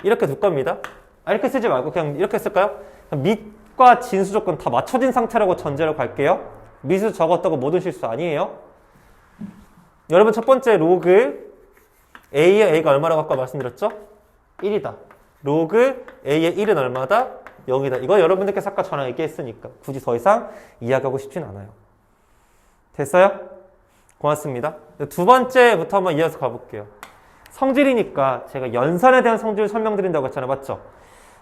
Speaker 1: 이렇게 둘 겁니다. 이렇게 쓰지 말고 그냥 이렇게 쓸까요? 밑과 진수 조건 다 맞춰진 상태라고 전제로 갈게요. 밑을 적었다고 모든 실수 아니에요. 여러분 첫 번째 로그 A의 A가 얼마라고 아까 말씀드렸죠? 1이다. 로그 A의 1은 얼마다? 0이다. 이거 여러분들께서 아까 저랑 얘기했으니까 굳이 더 이상 이야기하고 싶진 않아요. 됐어요? 고맙습니다. 두 번째부터 한번 이어서 가볼게요. 성질이니까 제가 연산에 대한 성질을 설명드린다고 했잖아요. 맞죠?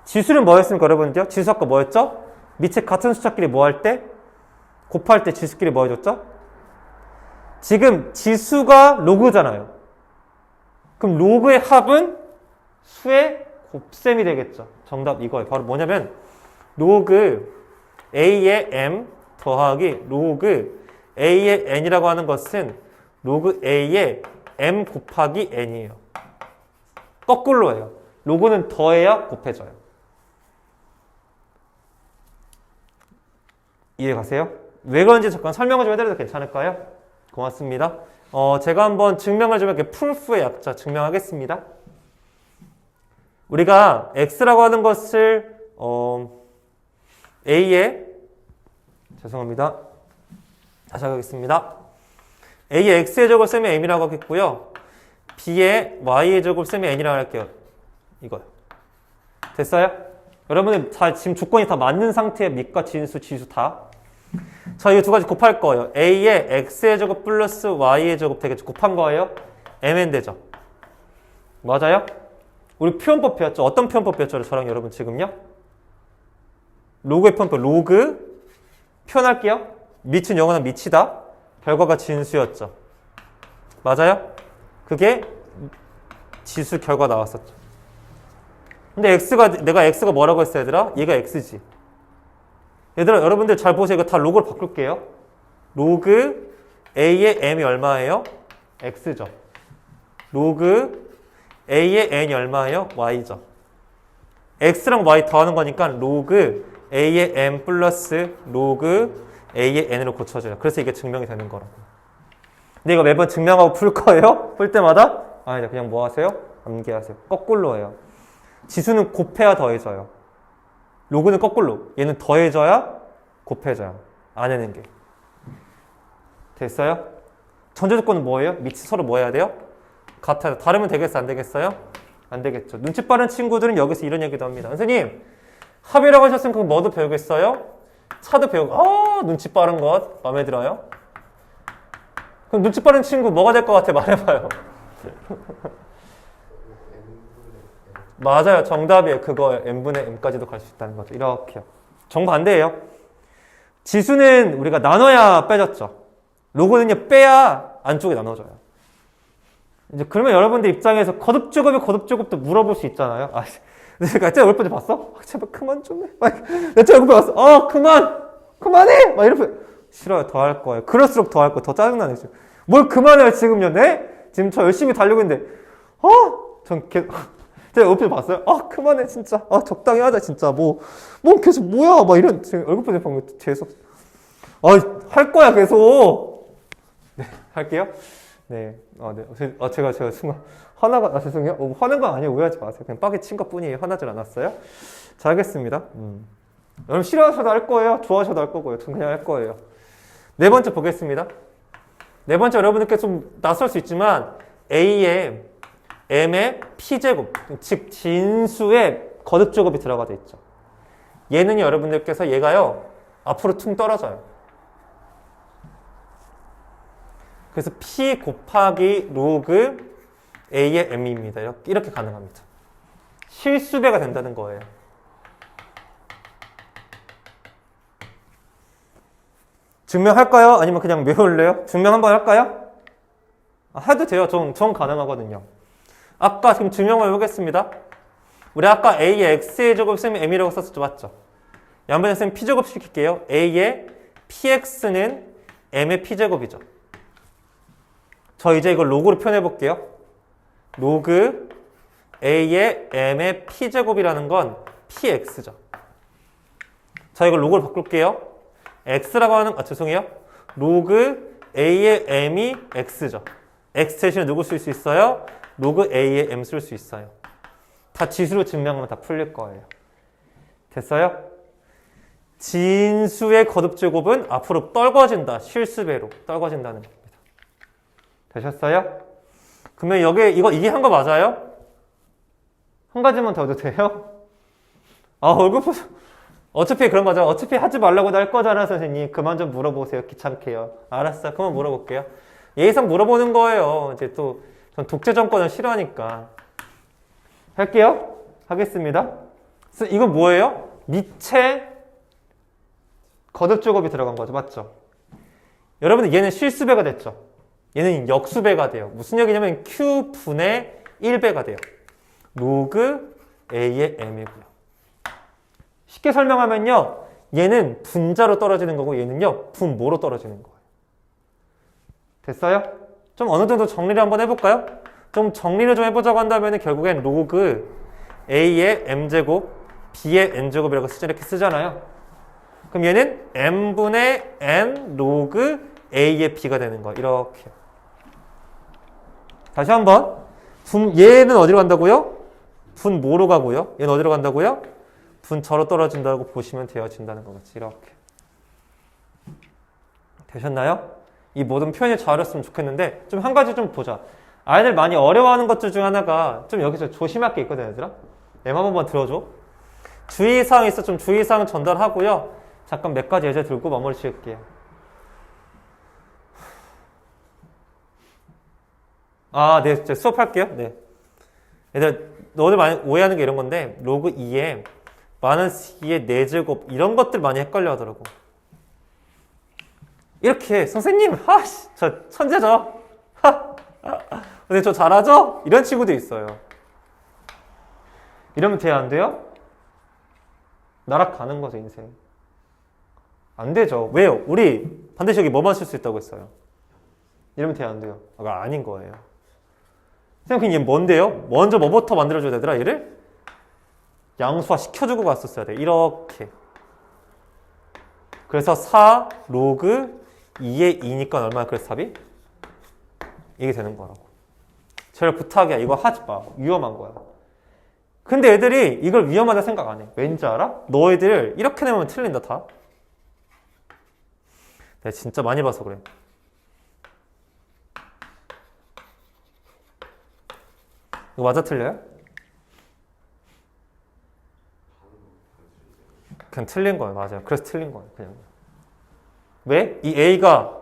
Speaker 1: 지수는 뭐였습니까, 여러분들요? 지수 아까 뭐였죠? 밑에 같은 숫자끼리 뭐 할 때? 곱할 때 지수끼리 뭐 해줬죠? 지금 지수가 로그잖아요. 그럼 로그의 합은 수의 곱셈이 되겠죠. 정답 이거예요. 바로 뭐냐면 로그 A의 M 더하기 로그 A의 N이라고 하는 것은 로그 A의 M 곱하기 N이에요. 거꾸로 해요. 로그는 더해야 곱해져요. 이해 가세요? 왜 그런지 잠깐 설명을 좀 해드려도 괜찮을까요? 고맙습니다. 제가 한번 증명을 좀 이렇게 프루프의 약자 증명하겠습니다. 우리가 x라고 하는 것을 a의 죄송합니다. 다시 하겠습니다. a의 x의 제곱을 쓰면 m이라고 하겠고요. b의 y의 제곱을 쓰면 n이라고 할게요. 이거요. 됐어요? 여러분들 다 지금 조건이 다 맞는 상태의 밑과 진수, 지수 다. 자, 이 두 가지 곱할 거예요. a의 x의 제곱 플러스 y의 제곱 되겠죠. 곱한 거예요. mn 되죠. 맞아요? 우리 표현법 배웠죠? 어떤 표현법 배웠죠? 저랑 여러분 지금요? 로그의 표현법. 로그 표현할게요. 밑은 영원한 밑이다. 결과가 진수였죠. 맞아요? 그게 지수 결과 나왔었죠. 근데 내가 x가 뭐라고 했어, 얘들아? 얘가 x지. 얘들아, 여러분들 잘 보세요. 이거 다 로그로 바꿀게요. 로그 a의 m이 얼마예요? x죠. 로그 a의 n이 얼마예요? y죠. x랑 y 더하는 거니까 로그 a의 m 플러스 로그 a의 n으로 고쳐줘요. 그래서 이게 증명이 되는 거라고. 근데 이거 매번 증명하고 풀 거예요? 풀 때마다? 아니다. 그냥 뭐 하세요? 암기하세요. 거꾸로 해요. 지수는 곱해야 더해져요. 로그는 거꾸로. 얘는 더해져야 곱해져야. 안 해는 게. 됐어요? 전제 조건은 뭐예요? 밑이 서로 뭐 해야 돼요? 같아요. 다르면 되겠어? 안 되겠어요? 안 되겠죠. 눈치 빠른 친구들은 여기서 이런 얘기도 합니다. 선생님, 합이라고 하셨으면 그럼 뭐도 배우겠어요? 차도 배우고, 눈치 빠른 것. 마음에 들어요? 그럼 눈치 빠른 친구 뭐가 될 것 같아? 말해봐요. 맞아요. 정답이에요. 그거 n분의 m까지도 갈 수 있다는 거죠. 이렇게요. 정반대예요. 지수는 우리가 나눠야 빼졌죠. 로그는요, 빼야 안쪽에 나눠져요. 이제 그러면 여러분들 입장에서 거듭제곱도 물어볼 수 있잖아요. 아, 내가 쟤 얼굴 봤어? 아, 제발 그만 좀 해. 쟤 얼굴 봤어? 그만해! 막 이렇게. 싫어요. 더 할 거예요. 그럴수록 더 할 거예요. 더 짜증나네. 지금. 뭘 그만해요, 지금요, 네? 지금 저 열심히 달리고 있는데, 전 계속, 제가 옆에 봤어요? 그만해, 진짜. 적당히 하자, 진짜. 뭐 계속, 뭐야. 막 이런, 지금 얼굴 보는 방금 계속. 할 거야, 계속. 네, 할게요. 네. 제가 순간, 죄송해요. 화난 건 아니에요. 오해하지 마세요. 그냥 빡에 친 것 뿐이에요. 화나질 않았어요. 자, 하겠습니다. 여러분, 싫어하셔도 할 거예요. 좋아하셔도 할 거고요. 전 그냥 할 거예요. 네 번째 보겠습니다. 네 번째 여러분들께 좀 낯설 수 있지만, A에 m의 p제곱, 즉 진수의 거듭제곱이 들어가 있죠. 얘는 여러분들께서 얘가요, 앞으로 퉁 떨어져요. 그래서 p 곱하기 로그 a의 m입니다. 이렇게 가능합니다. 실수배가 된다는 거예요. 증명할까요? 아니면 그냥 외울래요? 증명 한번 할까요? 해도 돼요. 전 가능하거든요. 아까 지금 증명을 해보겠습니다. 우리 아까 a의 x의 제곱 쓰면 m이라고 썼었죠. 맞죠? 양변에 쓰면 p제곱 시킬게요. a의 px는 m의 p제곱이죠. 저 이제 이걸 로그로 표현해 볼게요. 로그 a의 m의 p제곱이라는 건 px죠. 자, 이걸 로그로 바꿀게요. x라고 하는, 죄송해요. 로그 a의 m이 x죠. x 대신에 누구 쓸 수 있어요? 로그 a의 m 쓸 수 있어요. 다 지수로 증명하면 다 풀릴 거예요. 됐어요? 진수의 거듭제곱은 앞으로 떨궈진다. 실수배로 떨궈진다는 겁니다. 되셨어요? 그러면 여기 이게 한 거 맞아요? 한 가지만 더 해도 돼요? 얼굴 보세요. 어차피 그런 거죠. 어차피 하지 말라고도 할 거잖아, 선생님. 그만 좀 물어보세요. 귀찮게요. 알았어. 그만 물어볼게요. 예의상 물어보는 거예요. 이제 또 전 독재 정권을 싫어하니까. 할게요. 하겠습니다. 이건 뭐예요? 밑에 거듭제곱이 들어간 거죠. 맞죠? 여러분들 얘는 실수배가 됐죠? 얘는 역수배가 돼요. 무슨 얘기냐면 Q분의 1배가 돼요. 로그 A의 M이고요. 쉽게 설명하면요. 얘는 분자로 떨어지는 거고 얘는요. 분모로 떨어지는 거예요. 됐어요? 좀 어느 정도 정리를 한번 해볼까요? 좀 정리를 좀 해보자고 한다면 결국엔 로그 A의 M제곱 B의 N제곱이라고 이렇게 쓰잖아요. 그럼 얘는 M분의 N 로그 A의 B가 되는 거예요. 이렇게. 다시 한번. 얘는 어디로 간다고요? 분모로 가고요. 얘는 어디로 간다고요? 분처로 떨어진다고 보시면 되어진다는 거겠지. 이렇게. 되셨나요? 이 모든 표현이 잘 어렸으면 좋겠는데 좀 한 가지 좀 보자. 아이들 많이 어려워하는 것들 중 하나가 좀 여기서 조심할 게 있거든, 얘들아. M 한 번만 들어줘. 주의사항 있어. 좀 주의사항 전달하고요. 잠깐 몇 가지 예제 들고 마무리 지을게요. 네. 이제 수업할게요. 네. 얘들, 너희들 많이 오해하는 게 이런 건데, 로그 2에 마이너스 2의 4제곱, 이런 것들 많이 헷갈려 하더라고. 이렇게, 선생님, 저 천재죠? 근데 저 잘하죠? 이런 친구도 있어요. 이러면 돼요, 안 돼요? 나락가는 거죠, 인생. 안 되죠. 왜요? 우리 반드시 여기 뭐만 쓸 수 있다고 했어요? 이러면 돼요, 안 돼요? 아닌 거예요. 선생님, 얘 뭔데요? 먼저 뭐부터 만들어줘야 되더라, 얘를? 양수화 시켜주고 갔었어야 돼. 이렇게. 그래서 4 로그 2의 2니까 얼마야? 그래서 답이? 이게 되는 거라고. 제발 부탁이야. 이거 하지 마. 위험한 거야. 근데 애들이 이걸 위험하다 생각 안 해. 왠지 알아? 너희들 이렇게 내면 틀린다 다. 내가 진짜 많이 봐서 그래. 이거 맞아 틀려요? 그냥 틀린 거예요. 맞아요. 그래서 틀린 거예요. 그냥. 왜? 이 A가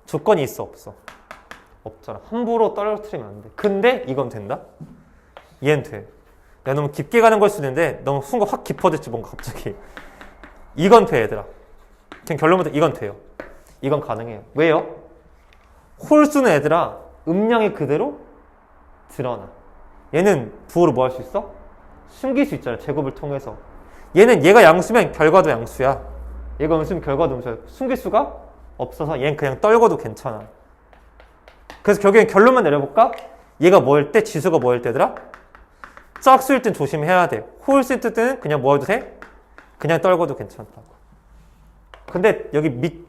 Speaker 1: 조건이 있어 없어? 없잖아. 함부로 떨어뜨리면 안 돼. 근데 이건 된다? 얘는 돼. 내가 너무 깊게 가는 걸 수도 있는데 너무 순간 확 깊어졌지 뭔가 갑자기. 이건 돼 얘들아. 그냥 결론부터 이건 돼요. 이건 가능해요. 왜요? 홀수는 얘들아 음량이 그대로 드러나. 얘는 부호로 뭐 할 수 있어? 숨길 수 있잖아. 제곱을 통해서. 얘는 얘가 양수면 결과도 양수야. 얘가 음수면 결과도 음수야. 숨길 수가 없어서 얘는 그냥 떨궈도 괜찮아. 그래서 결국엔 결론만 내려볼까? 얘가 뭐일 때? 지수가 뭐일 때더라? 짝수일 땐 조심해야 돼. 홀수일 때는 그냥 뭐 해도 돼? 그냥 떨궈도 괜찮다고. 근데 여기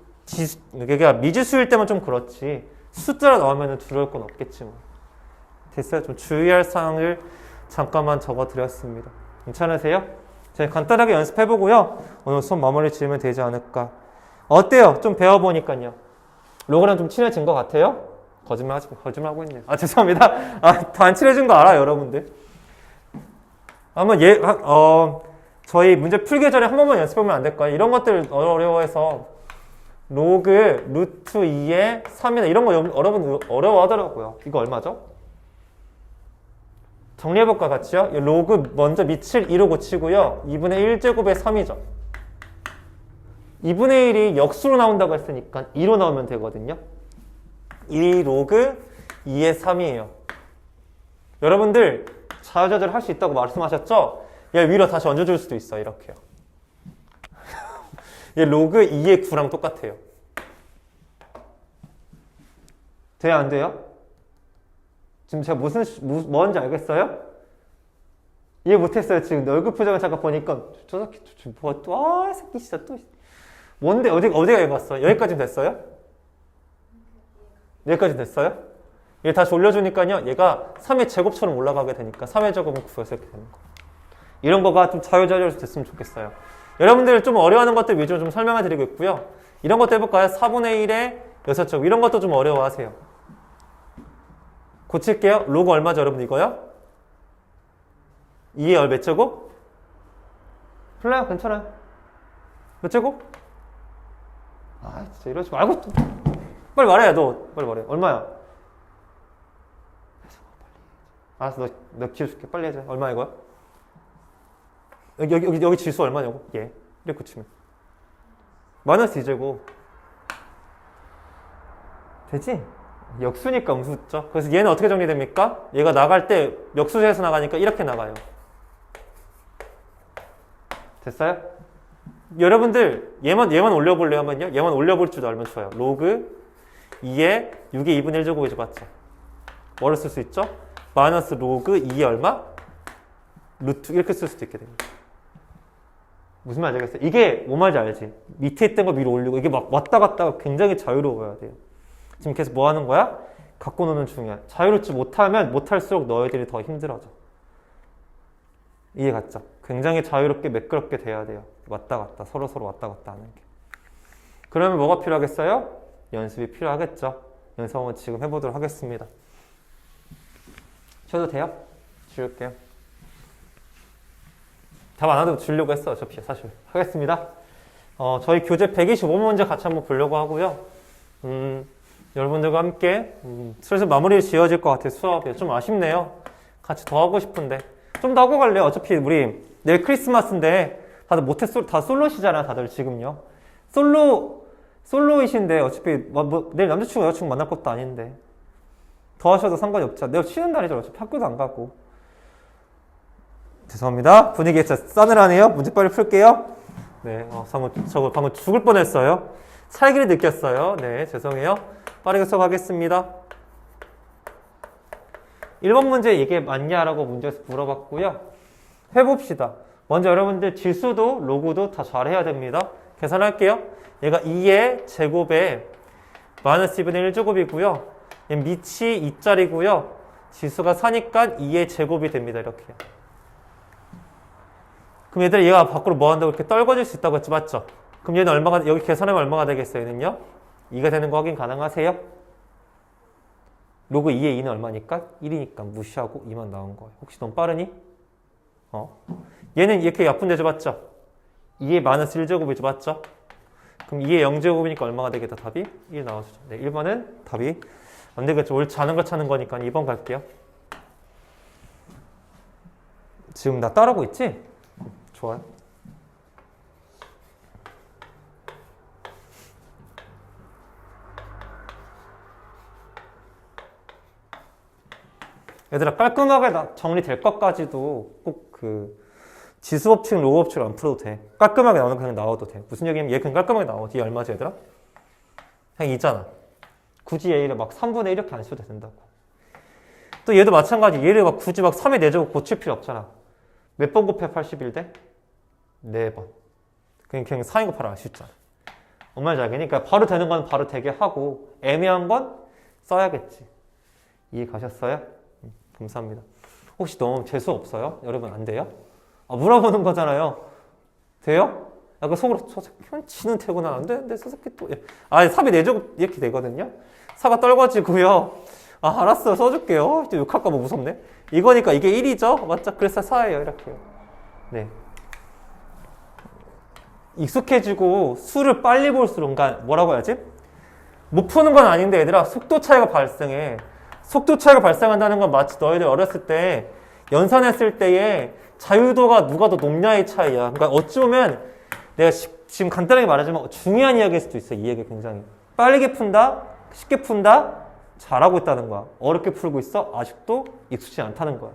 Speaker 1: 여기가 미지수일 때만 좀 그렇지. 숫자로 나오면 두려울 건 없겠지만. 됐어요? 좀 주의할 사항을 잠깐만 적어드렸습니다. 괜찮으세요? 제가 간단하게 연습해보고요. 오늘 수업 마무리 지으면 되지 않을까. 어때요? 좀 배워보니까요. 로그랑 좀 친해진 것 같아요? 거짓말하고 있네요. 아, 죄송합니다. 아, 더 안 친해진 거 알아요, 여러분들. 한번 저희 문제 풀기 전에 한 번만 연습해보면 안 될까요? 이런 것들 어려워해서 로그, 루트 2의 3이나 이런 거 여러분 어려워하더라고요. 이거 얼마죠? 정리해볼까 같이요? 로그 먼저 밑을 2로 고치고요. 2분의 1제곱의 3이죠. 2분의 1이 역수로 나온다고 했으니까 2로 나오면 되거든요. 1 로그 2의 3이에요. 여러분들 자유자재를 할 수 있다고 말씀하셨죠? 얘 위로 다시 얹어줄 수도 있어요. 이렇게요. 얘 로그 2의 9랑 똑같아요. 돼요? 안 돼요? 지금 제가 뭔지 알겠어요? 이해 못했어요. 지금 얼굴 표정을 잠깐 보니까 저 새끼 이 새끼 진짜 또 뭔데 어디가 해봤어? 여기까지 됐어요? 여기까지 됐어요? 얘 다시 올려주니까요. 얘가 3의 제곱처럼 올라가게 되니까 3의 제곱은 9에서 이렇게 되는 거. 이런 거가 좀 자유자재로 됐으면 좋겠어요. 여러분들 좀 어려워하는 것들 위주로 좀 설명해 드리고 있고요. 이런 것도 해볼까요? 4분의 1의 6제곱 이런 것도 좀 어려워하세요. 고칠게요. 로그 얼마죠 여러분 이거요? 2의 몇 제곱? 풀려요? 괜찮아요. 몇 제곱? 아 진짜 이러지 말고 또 빨리 말해. 너 빨리 말해. 얼마야? 알았어. 너 기어줄게. 빨리 해줘. 얼마 이거야? 여기 지수 얼마냐고? 얘. 이렇게 고치면 마이너스 2제곱 되지? 역수니까 음수죠. 그래서 얘는 어떻게 정리됩니까? 얘가 나갈 때 역수에서 나가니까 이렇게 나가요. 됐어요? 여러분들 얘만 올려볼래요 하면요? 얘만 올려볼 줄 알면 좋아요. 로그 2에 6의 2분의 1제곱이죠. 맞죠? 뭐를 쓸 수 있죠? 마이너스 로그 2의 얼마? 루트 이렇게 쓸 수도 있게 됩니다. 무슨 말인지 알겠어요? 이게 뭐 말인지 알지? 밑에 있던 거 위로 올리고 이게 막 왔다 갔다가 굉장히 자유로워야 돼요. 지금 계속 뭐 하는 거야? 갖고 노는 중이야. 자유롭지 못하면 못할수록 너희들이 더 힘들어져. 이해 갔죠? 굉장히 자유롭게 매끄럽게 돼야 돼요. 왔다 갔다 서로 왔다 갔다 하는 게. 그러면 뭐가 필요하겠어요? 연습이 필요하겠죠. 연습 한번 지금 해보도록 하겠습니다. 쉬어도 돼요? 지울게요. 답 안 하도 주려고 했어. 어차피 사실 하겠습니다. 저희 교재 125문제 같이 한번 보려고 하고요. 여러분들과 함께 슬슬 마무리 지어질 것 같아요. 수업이 좀 아쉽네요. 같이 더 하고 싶은데 좀 더 하고 갈래요. 어차피 우리 내일 크리스마스인데 다들 다 솔로시잖아. 다들 지금요. 솔로이신데 어차피 내일 남자친구 여자친구 만날 것도 아닌데 더 하셔도 상관이 없죠. 내가 쉬는 날이죠. 어차피 학교도 안 가고. 죄송합니다. 분위기 진짜 싸늘하네요. 문제 빨리 풀게요. 네, 저거 방금 죽을 뻔했어요. 살기를 느꼈어요. 네, 죄송해요. 빠르게 수업하겠습니다. 1번 문제 이게 맞냐라고 문제에서 물어봤고요. 해봅시다. 먼저 여러분들 지수도 로그도 다 잘해야 됩니다. 계산할게요. 얘가 2의 제곱에 마이너스 2분의 1제곱이고요. 얘 밑이 2짜리고요. 지수가 4니까 2의 제곱이 됩니다. 이렇게요. 그럼 얘들아 얘가 밖으로 뭐 한다고 이렇게 떨궈질 수 있다고 했지 맞죠? 그럼 얘는 얼마가 여기 계산하면 얼마가 되겠어요? 얘는요? 2가 되는 거 확인 가능하세요? 로그 2의 2는 얼마니까? 1이니까 무시하고 2만 나온 거예요. 혹시 너무 빠르니? 얘는 이렇게 약분되죠 맞죠? 2의 마이너스 1제곱이죠 맞죠? 그럼 2의 0제곱이니까 얼마가 되겠다 답이? 1 나와주죠. 네, 1번은 답이 안 되겠죠. 옳지 않은 거 찾는 거니까 2번 갈게요. 지금 나 따라하고 있지? 좋아요. 얘들아 깔끔하게 정리될 것까지도 꼭 그 지수법칙, 로우법칙을 안 풀어도 돼. 깔끔하게 나오는 거 그냥 나와도 돼. 무슨 얘기냐면 얘 그냥 깔끔하게 나와. 얘 얼마지 얘들아? 그냥 있잖아. 굳이 얘를 막 3분의 1 이렇게 안 써도 된다고. 또 얘도 마찬가지. 얘를 막 굳이 막 3의 4제곱 고칠 필요 없잖아. 몇 번 곱해 81대? 4번. 그냥 4인 곱하라 쉽잖아. 엄마를 잘 그러니까 바로 되는 건 바로 되게 하고 애매한 건 써야겠지. 이해 가셨어요? 감사합니다. 혹시 너무 재수 없어요? 여러분 안 돼요? 물어보는 거잖아요. 돼요? 약간 속으로 저 새끼 지는 태고는 안 되는데 저 새끼 또 3의 4제곱 이렇게 되거든요. 4가 떨궈지고요. 알았어요. 써줄게요. 이제 욕할까 봐 무섭네. 이거니까 이게 1이죠? 맞죠? 그래서 4예요. 이렇게요. 네. 익숙해지고 수를 빨리 볼수록 그러니까 뭐라고 해야지? 못 푸는 건 아닌데 얘들아 속도 차이가 발생해. 속도 차이가 발생한다는 건 마치 너희들 어렸을 때 연산했을 때의 자유도가 누가 더 높냐의 차이야. 그러니까 어찌 보면 내가 지금 간단하게 말하지만 중요한 이야기일 수도 있어. 이 얘기 굉장히. 빠르게 푼다? 쉽게 푼다? 잘하고 있다는 거야. 어렵게 풀고 있어? 아직도 익숙지 않다는 거야.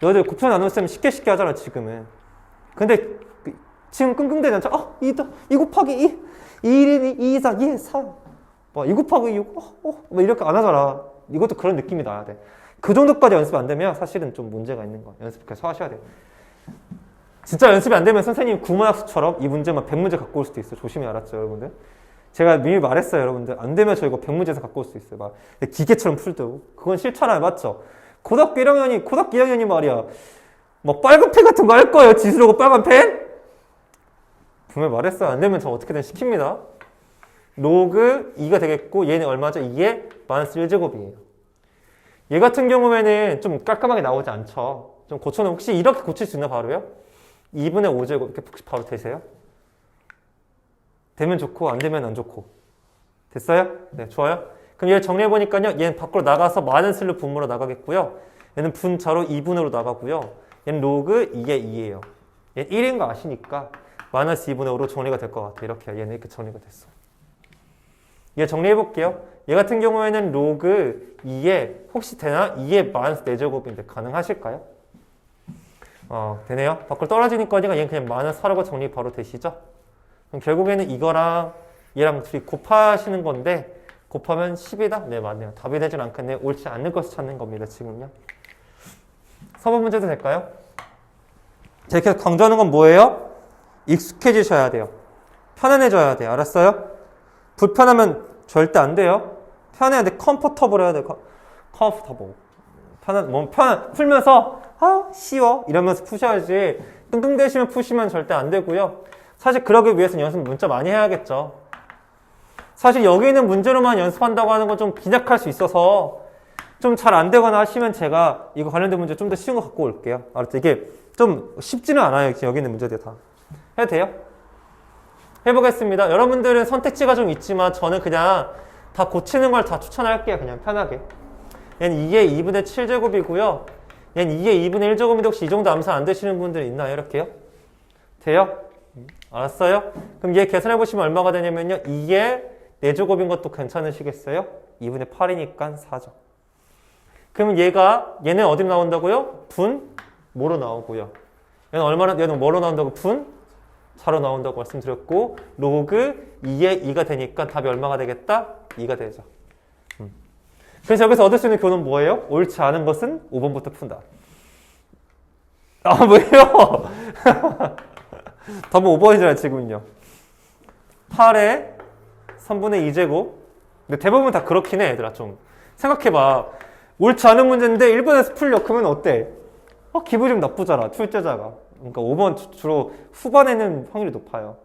Speaker 1: 너희들 곱셈 나누는 셈 쉽게 하잖아 지금은. 근데 지금 끙끙대지 않잖아. 2 곱하기 2 1이니 2, 4, 2, 4 2 곱하기 6 뭐 이렇게 안 하잖아. 이것도 그런 느낌이 나야 돼. 그 정도까지 연습 안 되면 사실은 좀 문제가 있는 거야. 연습 계속 하셔야 돼. 진짜 연습이 안 되면 선생님 구문학수처럼 이 문제만 100문제 갖고 올 수도 있어. 조심히 알았죠, 여러분들? 제가 미리 말했어요, 여러분들. 안 되면 저 이거 100문제에서 갖고 올 수 있어요. 막 기계처럼 풀도. 그건 싫잖아요, 맞죠? 고등학교 1학년이 말이야. 뭐 빨간 펜 같은 거 할 거예요, 지수라고 빨간 펜? 분명히 말했어요. 안 되면 저 어떻게든 시킵니다. 로그 2가 되겠고 얘는 얼마죠? 2의 마이너스 1제곱이에요. 얘 같은 경우에는 좀 깔끔하게 나오지 않죠. 좀 고쳐놓으면 혹시 이렇게 고칠 수 있나 바로요? 2분의 5제곱 이렇게 혹시 바로 되세요? 되면 좋고 안 되면 안 좋고. 됐어요? 네, 좋아요. 그럼 얘를 정리해보니까요. 얘는 밖으로 나가서 마이너스로 분모로 나가겠고요. 얘는 분자로 2분으로 나가고요. 얘는 로그 2의 2예요. 얘는 1인 거 아시니까 마이너스 2분의 5로 정리가 될 것 같아요. 이렇게 얘는 이렇게 정리가 됐어. 얘 정리해볼게요. 얘 같은 경우에는 로그 2에 혹시 되나? 2의 마이너스 4제곱인데 가능하실까요? 되네요. 밖으로 떨어지는 거니까 얘는 그냥 마이너스 4라고 정리 바로 되시죠? 그럼 결국에는 이거랑 얘랑 둘이 곱하시는 건데 곱하면 10이다? 네, 맞네요. 답이 되진 않겠네요. 옳지 않는 것을 찾는 겁니다. 지금요. 4번 문제도 될까요? 제가 계속 강조하는 건 뭐예요? 익숙해지셔야 돼요. 편안해져야 돼요. 알았어요? 불편하면 절대 안 돼요. 편해야 돼. 컴포터블 해야 돼. 컴포터블. 풀면서 쉬워 이러면서 푸셔야지 끙끙대시면 푸시면 절대 안 되고요. 사실 그러기 위해서는 연습 문자 많이 해야겠죠. 사실 여기 있는 문제로만 연습한다고 하는 건 좀 빈약할 수 있어서 좀 잘 안 되거나 하시면 제가 이거 관련된 문제 좀 더 쉬운 거 갖고 올게요. 알았죠? 이게 좀 쉽지는 않아요. 여기 있는 문제들 다. 해도 돼요? 해보겠습니다. 여러분들은 선택지가 좀 있지만 저는 그냥 다 고치는 걸 다 추천할게요. 그냥 편하게. 얘는 2의 2분의 7제곱이고요. 얘는 2의 2분의 1제곱인데 혹시 이 정도 암산 안 되시는 분들 있나요? 이렇게요? 돼요? 알았어요? 그럼 얘 계산해보시면 얼마가 되냐면요. 2의 4제곱인 것도 괜찮으시겠어요? 2분의 8이니까 4죠. 그러면 얘는 어디로 나온다고요? 뭐로 나오고요. 얘는 뭐로 나온다고? 4로 나온다고 말씀드렸고 로그 2의 2가 되니까 답이 얼마가 되겠다? 2가 되죠. 그래서 여기서 얻을 수 있는 교훈은 뭐예요? 옳지 않은 것은 5번부터 푼다. 뭐예요? 답은 5번이잖아요 지금은요. 8의 3분의 2제곱. 근데 대부분 다 그렇긴 해 얘들아. 좀 생각해봐. 옳지 않은 문제인데 1번에서 풀려. 그러면 어때? 기분이 좀 나쁘잖아 출제자가. 그러니까 5번 주로 후반에는 확률이 높아요.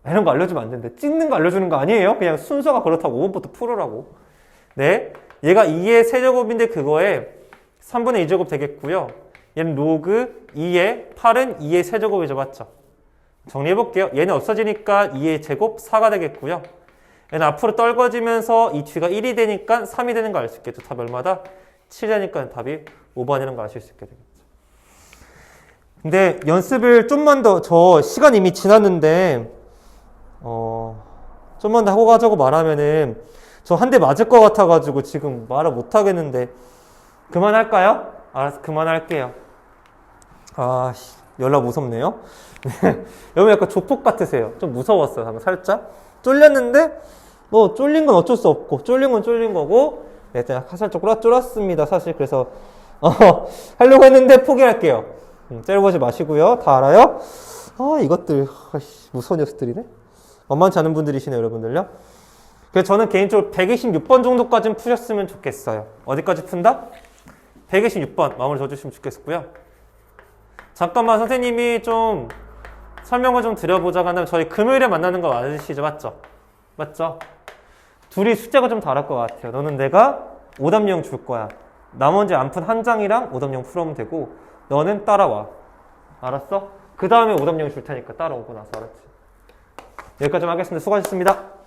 Speaker 1: 이런 거 알려주면 안 되는데 찍는 거 알려주는 거 아니에요? 그냥 순서가 그렇다고 5번부터 풀으라고. 네, 얘가 2의 세제곱인데 그거에 3분의 2제곱 되겠고요. 얘는 로그 2의 8은 2의 세제곱이죠. 맞죠? 정리해볼게요. 얘는 없어지니까 2의 제곱 4가 되겠고요. 얘는 앞으로 떨궈지면서 이 뒤가 1이 되니까 3이 되는 거 알 수 있겠죠. 답 얼마다? 7이니까 답이 5번이라는 거 아실 수 있게 되겠죠. 근데 연습을 좀만 더, 저 시간 이미 지났는데 좀만 더 하고 가자고 말하면은 저 한 대 맞을 것 같아가지고 지금 말을 못 하겠는데 그만할까요? 알았어, 그만할게요. 아, 연락 무섭네요. 여러분 약간 조폭 같으세요. 좀 무서웠어요, 방금 살짝. 쫄렸는데 뭐 쫄린 건 어쩔 수 없고 쫄린 건 쫄린 거고 네, 살짝 쫄았습니다, 사실. 그래서 하려고 했는데 포기할게요. 째려보지 마시고요. 다 알아요? 이것들 무서운 녀석들이네. 만만치 않은 분들이시네요, 여러분들요. 그래서 저는 개인적으로 126번 정도까지는 푸셨으면 좋겠어요. 어디까지 푼다? 126번 마무리 져주시면 좋겠고요. 잠깐만, 선생님이 좀 설명을 좀 드려보자고 한다면 저희 금요일에 만나는 거 맞으시죠? 맞죠? 맞죠? 둘이 숙제가 좀 다를 것 같아요. 너는 내가 오답용 줄 거야. 나머지 안 푼 한 장이랑 오답용 풀으면 되고 너는 따라와. 알았어? 그 다음에 오답용 줄 테니까 따라오고 나서. 알았지? 여기까지 하겠습니다. 수고하셨습니다.